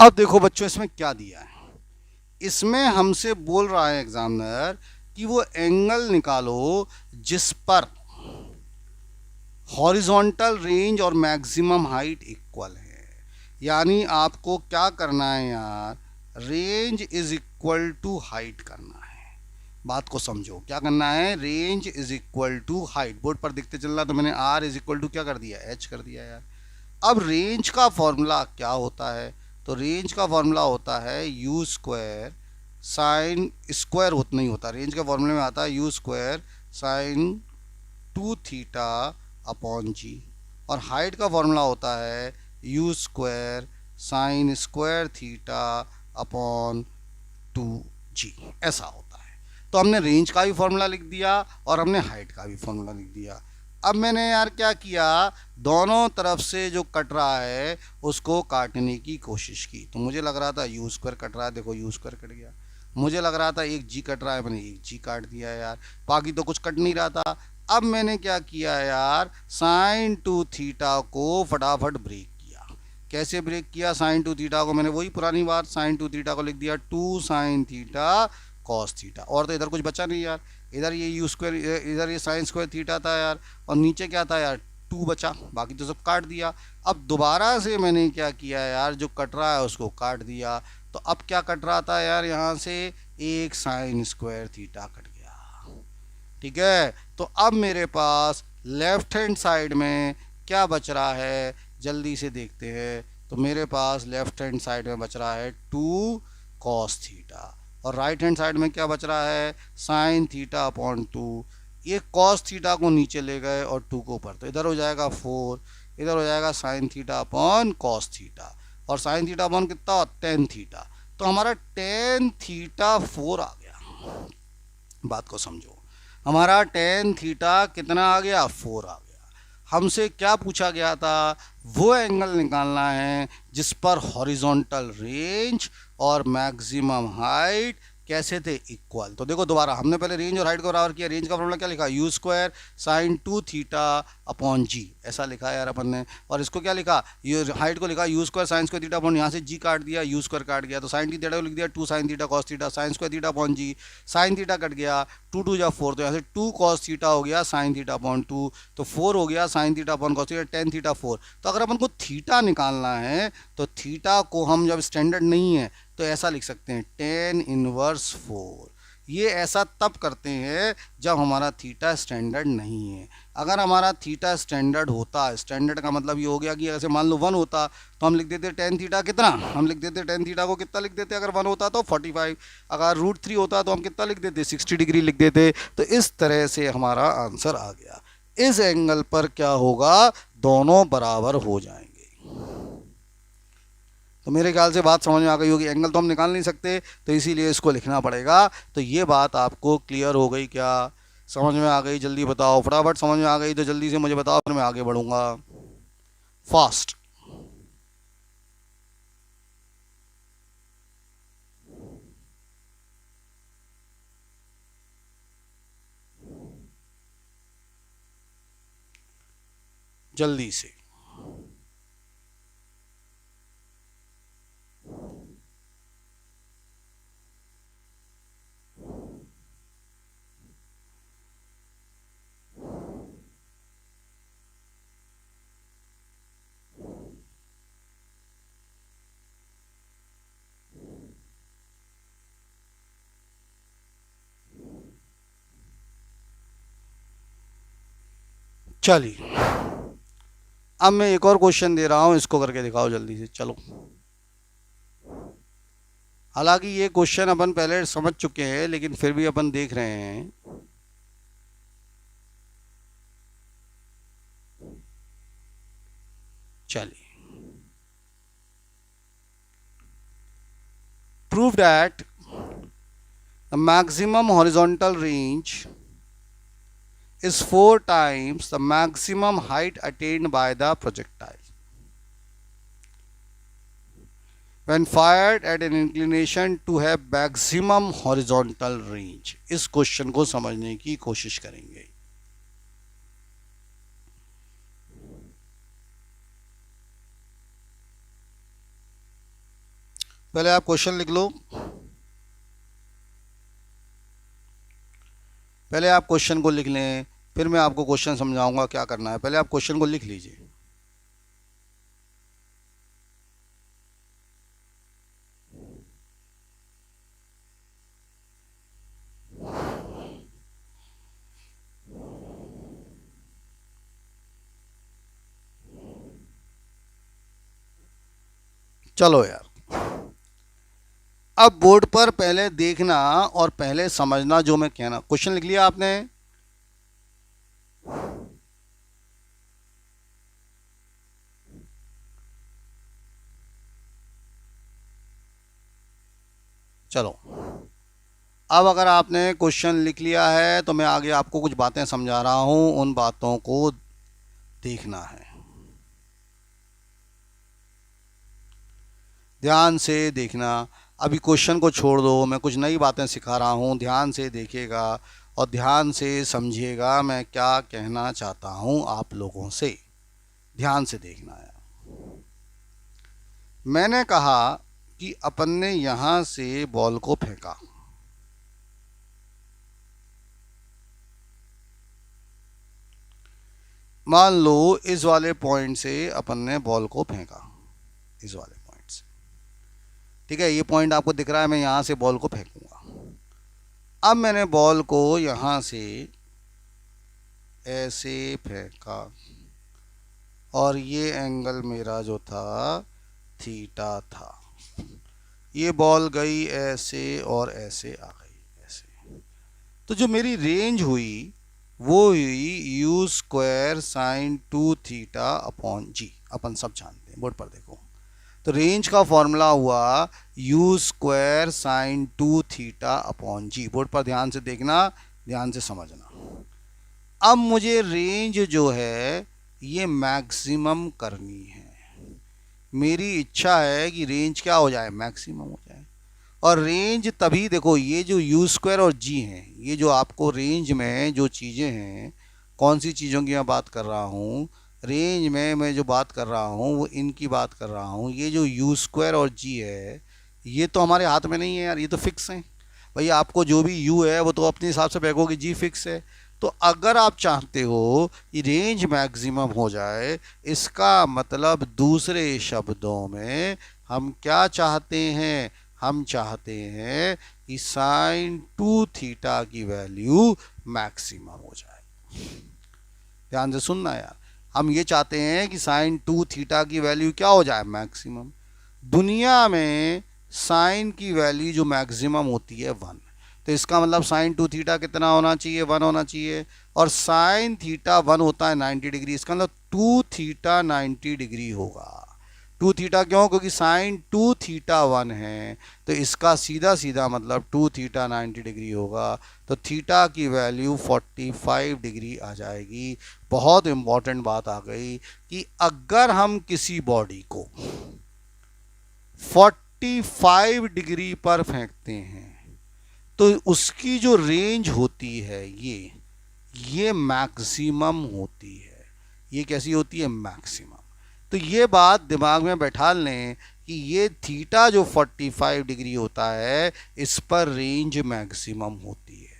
[SPEAKER 1] अब देखो बच्चों, इसमें क्या दिया है। इसमें हमसे बोल रहा है एग्जामिनर कि वो एंगल निकालो जिस पर हॉरिजॉन्टल रेंज और मैक्सिमम हाइट इक्वल है। यानी आपको क्या करना है यार, range is equal to height करना है। बात को समझो, क्या करना है, range is equal to height. Board पर दिखते चल रहा, तो मैंने आर इज इक्वल टू क्या कर दिया, एच कर दिया यार। अब रेंज का फॉर्मूला क्या होता है, तो रेंज का फॉर्मूला होता है यू स्क्वायर साइन स्क्वायर होता नहीं होता, रेंज के फॉर्मूले में आता है u square sine 2 theta upon g. और हाइट का फॉर्मूला होता है u square sine square theta upon 2 g. ऐसा होता है। तो हमने रेंज का भी फॉर्मूला लिख दिया और हमने हाइट का भी फॉर्मूला लिख दिया। अब मैंने यार क्या किया, दोनों तरफ से जो कट रहा है उसको काटने की कोशिश की। तो मुझे लग रहा था यू स्क्वायर कट रहा है, देखो यू स्क्वायर कट गया। मुझे लग रहा था एक जी कट रहा है, मैंने एक जी काट दिया यार। बाकी तो कुछ कट नहीं रहा था। अब मैंने क्या किया यार, साइन 2 थीटा को फटाफट ब्रेक किया। कैसे ब्रेक किया, साइन 2 थीटा को मैंने वही पुरानी बात, साइन 2 थीटा को लिख दिया 2 sin थीटा कॉस थीटा। और तो इधर कुछ बचा नहीं यार, इधर ये यू स्क्वायर, इधर ये साइन स्क्वायर थीटा था यार, और नीचे क्या था यार, 2 बचा। बाकी तो सब काट दिया। अब दोबारा से मैंने क्या किया यार, जो कट रहा है उसको काट दिया। तो अब क्या कट रहा था यार, यहाँ से एक साइन स्क्वायर थीटा कट गया। ठीक है, तो अब मेरे पास लेफ्ट हैंड साइड में क्या बच रहा है, जल्दी से देखते हैं। तो मेरे पास लेफ्ट हैंड साइड में बच रहा है 2 cos थीटा, और राइट हैंड साइड में क्या बच रहा है, साइन थीटा अपॉन 2। ये कॉस थीटा को नीचे ले गए और 2 को ऊपर, तो इधर हो जाएगा 4, इधर हो जाएगा sign theta upon cos theta, और साइन थीटा अपॉन कितना, टेन थीटा। तो हमारा टेन थीटा 4 आ गया। बात को समझो, हमारा टेन थीटा कितना आ गया, 4 आ गया। हमसे क्या पूछा गया था, वो एंगल निकालना है जिस पर हॉरिजॉन्टल रेंज और मैक्सिमम हाइट कैसे थे, इक्वल। तो देखो दोबारा, हमने पहले रेंज और हाइट को बराबर किया। रेंज का फॉर्मूला क्या लिखा, u square sine 2 theta upon g, ऐसा लिखा है यार अपन ने। और इसको क्या लिखा, यू हाइट को लिखा u square sine square theta upon, यहाँ से जी काट दिया, यू स्क्वायर काट गया, तो साइन थीटा को लिख दिया 2 sin theta cos theta, sine square theta upon g, sine theta cut गया, 2 2 जा 4, तो यहाँ से 2 cos थीटा हो गया साइन थीटा अपॉन 2, तो 4 हो गया sign theta upon cos theta, tan theta 4। तो अगर अपन को थीटा निकालना है तो थीटा को हम, जब स्टैंडर्ड नहीं है तो ऐसा लिख सकते हैं टेन इनवर्स 4। ये ऐसा तब करते हैं जब हमारा थीटा स्टैंडर्ड नहीं है। अगर हमारा थीटा स्टैंडर्ड होता, स्टैंडर्ड का मतलब ये हो गया कि ऐसे मान लो 1 होता तो हम लिख देते टेन थीटा कितना, हम लिख देते टेन थीटा को कितना लिख देते, अगर 1 होता तो 45, अगर √3 होता तो हम कितना लिख देते, 60 डिग्री लिख देते। तो इस तरह से हमारा आंसर आ गया। इस एंगल पर क्या होगा, दोनों बराबर हो जाएंगे। तो मेरे ख्याल से बात समझ में आ गई होगी। एंगल तो हम निकाल नहीं सकते, तो इसीलिए इसको लिखना पड़ेगा। तो ये बात आपको क्लियर हो गई क्या, समझ में आ गई, जल्दी बताओ, फटाफट समझ में आ गई तो जल्दी से मुझे बताओ, फिर मैं आगे बढ़ूंगा फास्ट। जल्दी से। चलिए अब मैं एक और क्वेश्चन दे रहा हूं, इसको करके दिखाओ जल्दी से। चलो, हालांकि ये क्वेश्चन अपन पहले समझ चुके हैं लेकिन फिर भी अपन देख रहे हैं। चलिए, prove that the maximum horizontal range is 4 times the maximum height attained by the projectile when fired at an inclination to have maximum horizontal range। इस क्वेश्चन को समझने की कोशिश करेंगे। पहले आप क्वेश्चन लिख लो, पहले आप क्वेश्चन को लिख लें, फिर मैं आपको क्वेश्चन समझाऊंगा क्या करना है। पहले आप क्वेश्चन को लिख लीजिए। चलो यार, अब बोर्ड पर पहले देखना और पहले समझना जो मैं कहना। क्वेश्चन लिख लिया आपने? चलो, अब अगर आपने क्वेश्चन लिख लिया है तो मैं आगे आपको कुछ बातें समझा रहा हूं, उन बातों को देखना है, ध्यान से देखना। अभी क्वेश्चन को छोड़ दो, मैं कुछ नई बातें सिखा रहा हूं, ध्यान से देखिएगा और ध्यान से समझिएगा मैं क्या कहना चाहता हूं आप लोगों से। ध्यान से देखना है। मैंने कहा कि अपन ने यहां से बॉल को फेंका, मान लो इस वाले पॉइंट से अपन ने बॉल को फेंका, इस वाले पॉइंट से, ठीक है। ये पॉइंट आपको दिख रहा है, मैं यहां से बॉल को फेंकूंगा। अब मैंने बॉल को यहां से ऐसे फेंका और ये एंगल मेरा जो था थीटा था। ये बॉल गई ऐसे और ऐसे आ गई ऐसे, तो जो मेरी रेंज हुई वो हुई u square sine 2 theta upon g. अपन सब जानते हैं, बोर्ड पर देखो, तो रेंज का फॉर्मूला हुआ u square sine 2 theta upon g. Board पर ध्यान से देखना, ध्यान से समझना। अब मुझे रेंज जो है ये मैक्सिमम करनी है। मेरी इच्छा है कि रेंज क्या हो जाए, मैक्सिमम हो जाए। और रेंज तभी देखो, ये जो u स्क्वायर और g हैं, ये जो आपको रेंज में जो चीज़ें हैं, कौन सी चीज़ों की मैं बात कर रहा हूँ, रेंज में मैं जो बात कर रहा हूँ वो इनकी बात कर रहा हूँ। ये जो u स्क्वायर और g है ये तो हमारे हाथ में नहीं है यार, ये तो फिक्स है भाई। आपको जो भी u है वो तो अपने हिसाब से फेंकोगे, g फिक्स है। तो अगर आप चाहते हो कि रेंज मैक्सिमम हो जाए, इसका मतलब दूसरे शब्दों में हम क्या चाहते हैं, हम चाहते हैं कि साइन 2 थीटा की वैल्यू मैक्सिमम हो जाए। ध्यान से सुनना यार, हम ये चाहते हैं कि साइन 2 थीटा की वैल्यू क्या हो जाए, मैक्सिमम। दुनिया में साइन की वैल्यू जो मैक्सिमम होती है 1, तो इसका मतलब साइन 2 थीटा कितना होना चाहिए, 1 होना चाहिए। और साइन थीटा 1 होता है 90 डिग्री, इसका मतलब 2 थीटा 90 डिग्री होगा। 2 थीटा क्यों, क्योंकि साइन 2 थीटा 1 है, तो इसका सीधा सीधा मतलब 2 थीटा 90 डिग्री होगा। तो थीटा की वैल्यू 45 डिग्री आ जाएगी। बहुत इंपॉर्टेंट बात आ गई कि अगर हम किसी बॉडी को 45 डिग्री पर फेंकते हैं तो उसकी जो रेंज होती है ये मैक्सिमम होती है। ये कैसी होती है, मैक्सिमम। तो ये बात दिमाग में बैठा लें कि ये थीटा जो 45 डिग्री होता है इस पर रेंज मैक्सिमम होती है।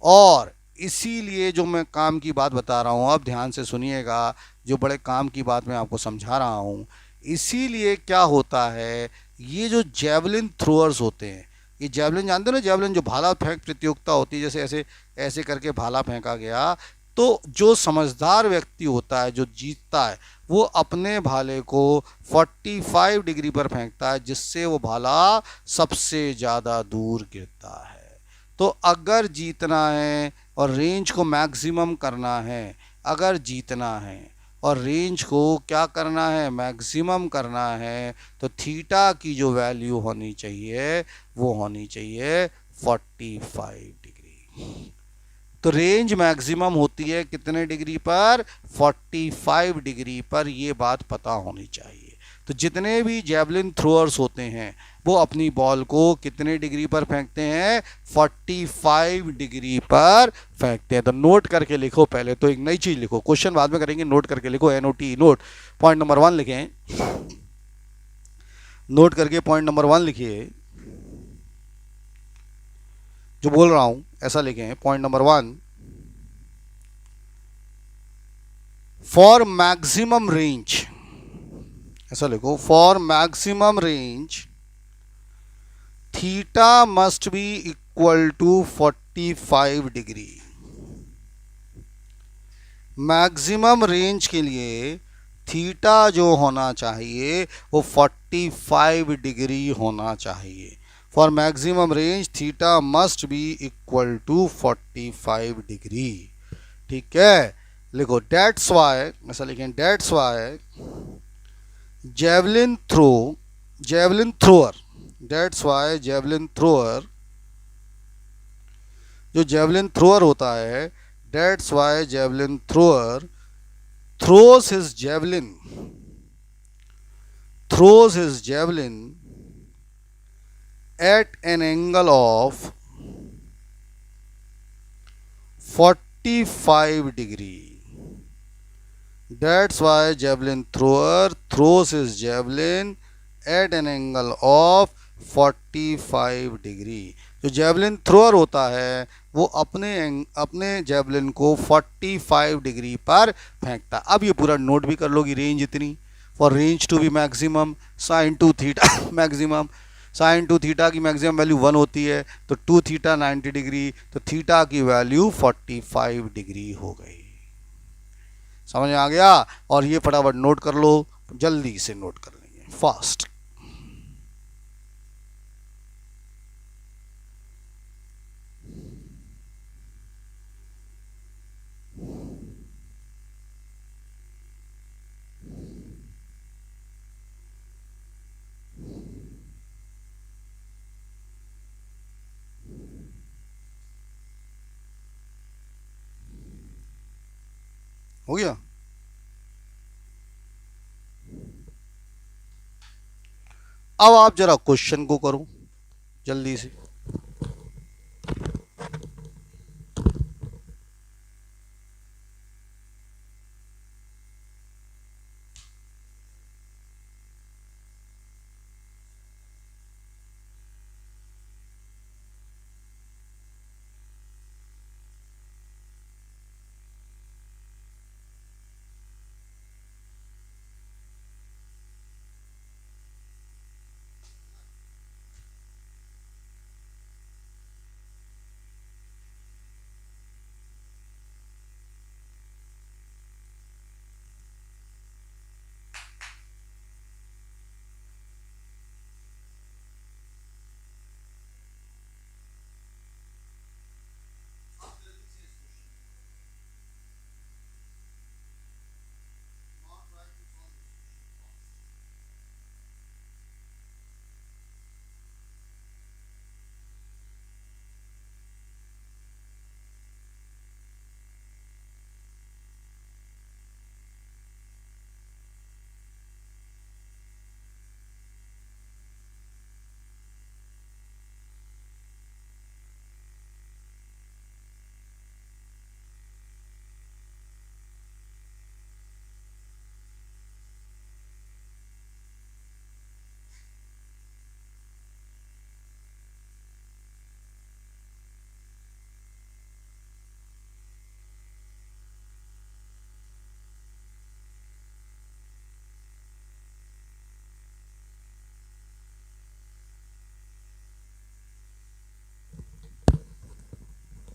[SPEAKER 1] और इसीलिए जो मैं काम की बात बता रहा हूँ, अब ध्यान से सुनिएगा, जो बड़े काम की बात मैं आपको समझा रहा हूँ। इसीलिए क्या होता है, ये जो जेवलिन थ्रोअर्स होते हैं, ये जेवलिन जानते हो ना, जेवलिन जो भाला फेंक प्रतियोगिता होती है, जैसे ऐसे ऐसे करके भाला फेंका गया, तो जो समझदार व्यक्ति होता है, जो जीतता है, वो अपने भाले को 45 डिग्री पर फेंकता है, जिससे वो भाला सबसे ज़्यादा दूर गिरता है। तो अगर जीतना है और रेंज को मैक्सिमम करना है, अगर जीतना है और रेंज को क्या करना है, मैक्सिमम करना है, तो थीटा की जो वैल्यू होनी चाहिए वो होनी चाहिए 45 डिग्री। तो रेंज मैक्सिमम होती है कितने डिग्री पर, 45 डिग्री पर, ये बात पता होनी चाहिए। तो जितने भी जेवलिन थ्रोअर्स होते हैं वो अपनी बॉल को कितने डिग्री पर फेंकते हैं, 45 डिग्री पर फेंकते हैं। तो नोट करके लिखो, पहले तो एक नई चीज लिखो, क्वेश्चन बाद में करेंगे, नोट करके लिखो, NOT नोट। पॉइंट नंबर 1 लिखें, नोट करके पॉइंट नंबर 1 लिखिए, जो बोल रहा हूं ऐसा लिखें। Point number 1, for maximum range, ऐसा लिखो, for maximum range theta must be equal to 45 degree. Maximum range के लिए थीटा जो होना चाहिए वो 45 डिग्री होना चाहिए। For maximum range theta must be equal to 45 degree. ठीक है, लिखो डेट्स वाई, ऐसा लिखें, that's why javelin thrower, that's why javelin thrower, जो जेवलिन थ्रोअर होता है, that's why javelin thrower throws his javelin at an angle of 45 degree. That's why javelin thrower throws his javelin at an angle of 45 degree. जो जेवलिन थ्रोअर होता है वो अपने जेवलिन को 45 डिग्री पर फेंकता है। अब ये पूरा नोट भी कर लोगी, रेंज इतनी, for range to be maximum sine two theta maximum, sine two theta की मैक्सिमम वैल्यू 1 होती है, तो 2 थीटा 90 डिग्री, तो थीटा की वैल्यू 45 डिग्री हो गई। समझ में आ गया? और ये फटाफट नोट कर लो, जल्दी से नोट कर लेंगे, फास्ट। हो गया? अब आप जरा क्वेश्चन को करो जल्दी से।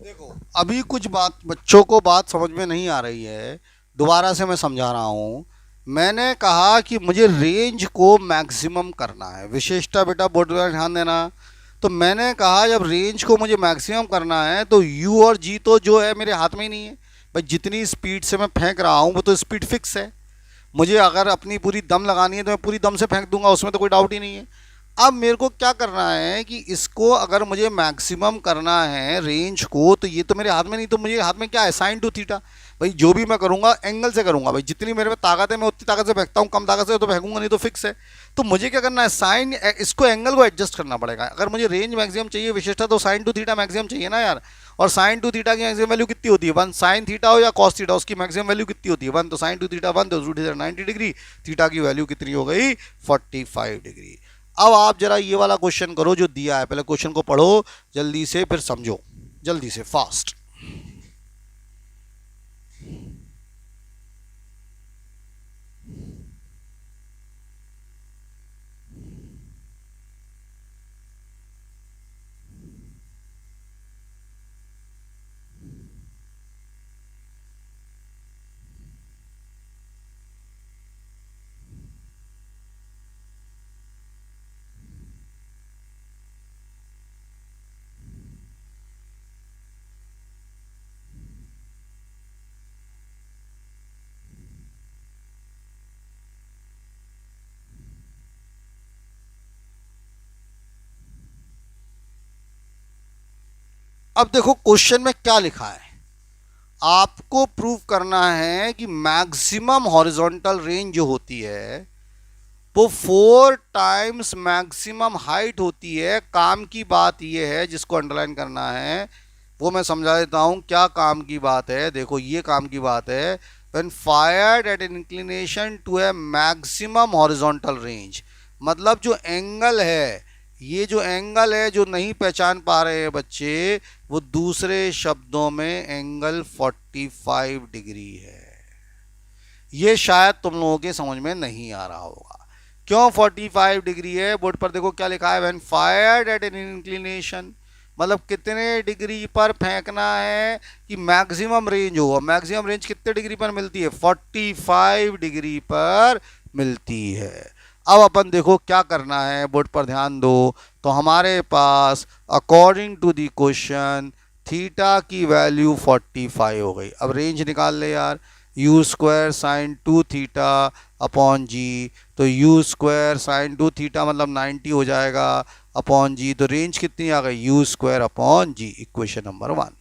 [SPEAKER 1] देखो, अभी कुछ बात बच्चों को बात समझ में नहीं आ रही है, दोबारा से मैं समझा रहा हूँ। मैंने कहा कि मुझे रेंज को मैक्सिमम करना है, विशेषता बेटा बोर्ड पर ध्यान देना। तो मैंने कहा जब रेंज को मुझे मैक्सिमम करना है तो यू और जी तो जो है मेरे हाथ में ही नहीं है भाई। जितनी स्पीड से मैं फेंक रहा हूँ वो तो स्पीड फिक्स है। मुझे अगर अपनी पूरी दम लगानी है तो मैं पूरी दम से फेंक दूंगा, उसमें तो कोई डाउट ही नहीं है। अब मेरे को क्या करना है कि इसको अगर मुझे मैक्सिमम करना है रेंज को, तो ये तो मेरे हाथ में नहीं, तो मुझे हाथ में क्या है, साइन टू थीटा। भाई जो भी मैं करूंगा एंगल से करूंगा भाई, जितनी मेरे में ताकत है मैं उतनी ताकत से फेंकता हूँ, कम ताकत से तो फेंकूंगा नहीं, तो फिक्स है। तो मुझे क्या करना है, साइन इसको एंगल को एडजस्ट करना पड़ेगा। अगर मुझे रेंज मैक्सिमम चाहिए विशेषता, तो साइन टू थीटा मैक्सिमम चाहिए ना यार। और साइन टू थीटा की मैक्सिमम वैल्यू कितनी होती है, वन। साइन थीटा हो या कॉस थीटा, उसकी मैक्सिमम वैल्यू कितनी होती है, वन। तो साइन टू थीटा वन, तो रूट 90 डिग्री। थीटा की वैल्यू कितनी हो गई, 45 डिग्री। अब आप जरा ये वाला क्वेश्चन करो जो दिया है, पहले क्वेश्चन को पढ़ो जल्दी से, फिर समझो जल्दी से, फास्ट। अब देखो क्वेश्चन में क्या लिखा है, आपको प्रूव करना है कि मैक्सिमम हॉरिजॉन्टल रेंज जो होती है वो 4 टाइम्स मैक्सिमम हाइट होती है। काम की बात ये है, जिसको अंडरलाइन करना है वो मैं समझा देता हूं क्या काम की बात है। देखो ये काम की बात है, when fired at an inclination to a maximum horizontal range, मतलब जो एंगल है, ये जो एंगल है जो नहीं पहचान पा रहे हैं बच्चे, वो दूसरे शब्दों में एंगल 45 डिग्री है। ये शायद तुम लोगों के समझ में नहीं आ रहा होगा क्यों 45 डिग्री है। बोर्ड पर देखो क्या लिखा है, when fired at an inclination, मतलब कितने डिग्री पर फेंकना है कि मैक्सिमम रेंज हो। मैक्सिमम रेंज कितने डिग्री पर मिलती है, 45 डिग्री पर मिलती है। अब अपन देखो क्या करना है, बोर्ड पर ध्यान दो। तो हमारे पास according to the question theta की वैल्यू 45 हो गई। अब रेंज निकाल ले यार, u square sine 2 theta upon g. तो यू स्क्वायर साइन 2 थीटा मतलब 90 हो जाएगा अपॉन जी। तो रेंज कितनी आ गई, u square upon g, equation number 1।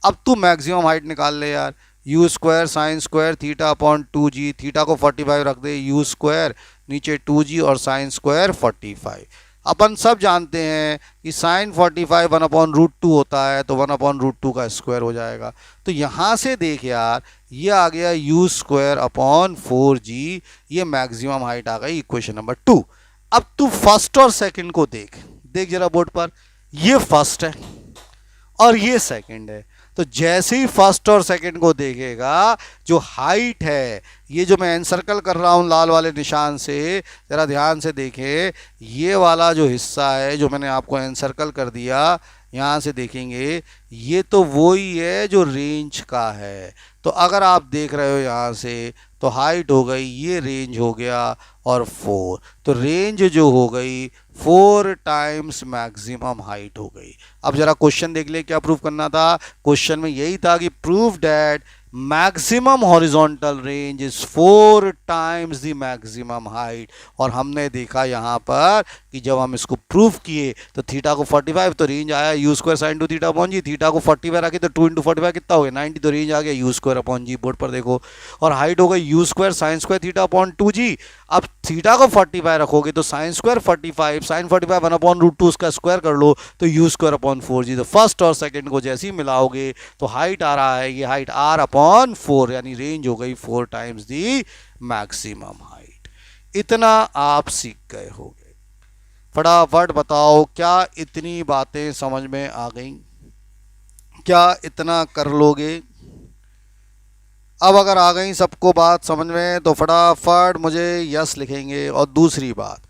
[SPEAKER 1] अब तू मैक्सिमम हाइट निकाल ले यार, u square sine square theta upon 2g, theta को 45 रख दे, यू स्क्वायर नीचे 2g और साइन स्क्वायर 45। अपन सब जानते हैं कि साइन 45 1/√2 होता है, तो 1/√2 का स्क्वायर हो जाएगा। तो यहाँ से देख यार, ये आ गया यू स्क्वायर अपॉन 4g, ये मैक्सिमम हाइट आ गई, इक्वेशन नंबर 2। अब तू फर्स्ट और सेकंड को देख, देख जरा बोर्ड पर, ये फर्स्ट है और ये सेकंड है। तो जैसे ही फर्स्ट और सेकंड को देखेगा, जो हाइट है, ये जो मैं एनसर्कल कर रहा हूँ लाल वाले निशान से, जरा ध्यान से देखें, ये वाला जो हिस्सा है जो मैंने आपको एनसर्कल कर दिया, यहाँ से देखेंगे ये तो वो ही है जो रेंज का है। तो अगर आप देख रहे हो यहाँ से, तो हाइट हो गई, ये रेंज हो गया और 4, तो रेंज जो हो गई 4 टाइम्स मैक्सिमम हाइट हो गई। अब जरा क्वेश्चन देख ले, क्या प्रूव करना था। क्वेश्चन में यही था कि prove that maximum horizontal range is 4 times the maximum height. और हमने देखा यहाँ पर कि जब हम इसको प्रूव किए तो थीटा को 45, तो रेंज आया u square sine 2 theta upon g. Theta को 45 रखे तो 2 × 45 कितना हो गया, 90, तो रेंज आ गया u square upon g. Board पर देखो, और हाइट हो गई u square sine square theta upon 2g। अब थीटा को 45 रखोगे तो साइन स्क्वायर 45, साइन 45 1/√2 उसका स्क्वायर कर लो, तो यू स्क्वायर अपॉन 4g। तो फर्स्ट और सेकंड को जैसे ही मिलाओगे तो हाइट आ रहा है, ये हाइट r अपॉन 4, यानी रेंज हो गई 4 टाइम्स दी मैक्सिमम हाइट। इतना आप सीख गए होगे। फटाफट बताओ, क्या इतनी बातें समझ में आ गई, क्या इतना कर लोगे। अब अगर आ गई सबको बात समझ में, तो फटाफट मुझे यस लिखेंगे। और दूसरी बात,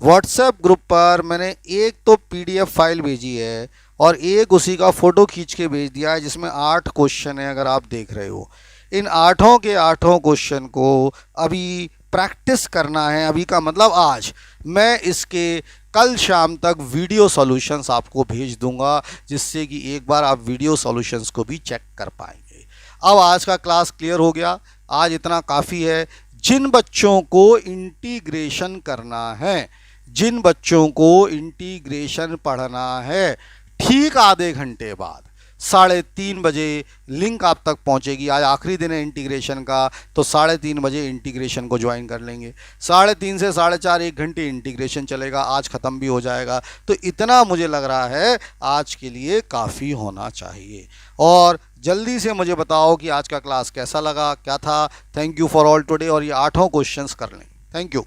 [SPEAKER 1] व्हाट्सएप ग्रुप पर मैंने एक तो पीडीएफ फाइल भेजी है और एक उसी का फ़ोटो खींच के भेज दिया है जिसमें 8 क्वेश्चन है, अगर आप देख रहे हो। इन 8 के 8 क्वेश्चन को अभी प्रैक्टिस करना है। अभी का मतलब आज। मैं इसके कल शाम तक वीडियो सॉल्यूशंस आपको भेज दूंगा, जिससे कि एक बार आप वीडियो सॉल्यूशंस को भी चेक कर पाएंगे। अब आज का क्लास क्लियर हो गया, आज इतना काफ़ी है। जिन बच्चों को इंटीग्रेशन करना है, जिन बच्चों को इंटीग्रेशन पढ़ना है, ठीक आधे घंटे बाद 3:30 बजे लिंक आप तक पहुंचेगी। आज आखिरी दिन है इंटीग्रेशन का, तो 3:30 बजे इंटीग्रेशन को ज्वाइन कर लेंगे। 3:30 से 4:30 1 घंटे इंटीग्रेशन चलेगा, आज ख़त्म भी हो जाएगा। तो इतना मुझे लग रहा है आज के लिए काफ़ी होना चाहिए। और जल्दी से मुझे बताओ कि आज का क्लास कैसा लगा, क्या था। Thank you for all today. और ये 8 क्वेश्चंस कर लें। Thank you.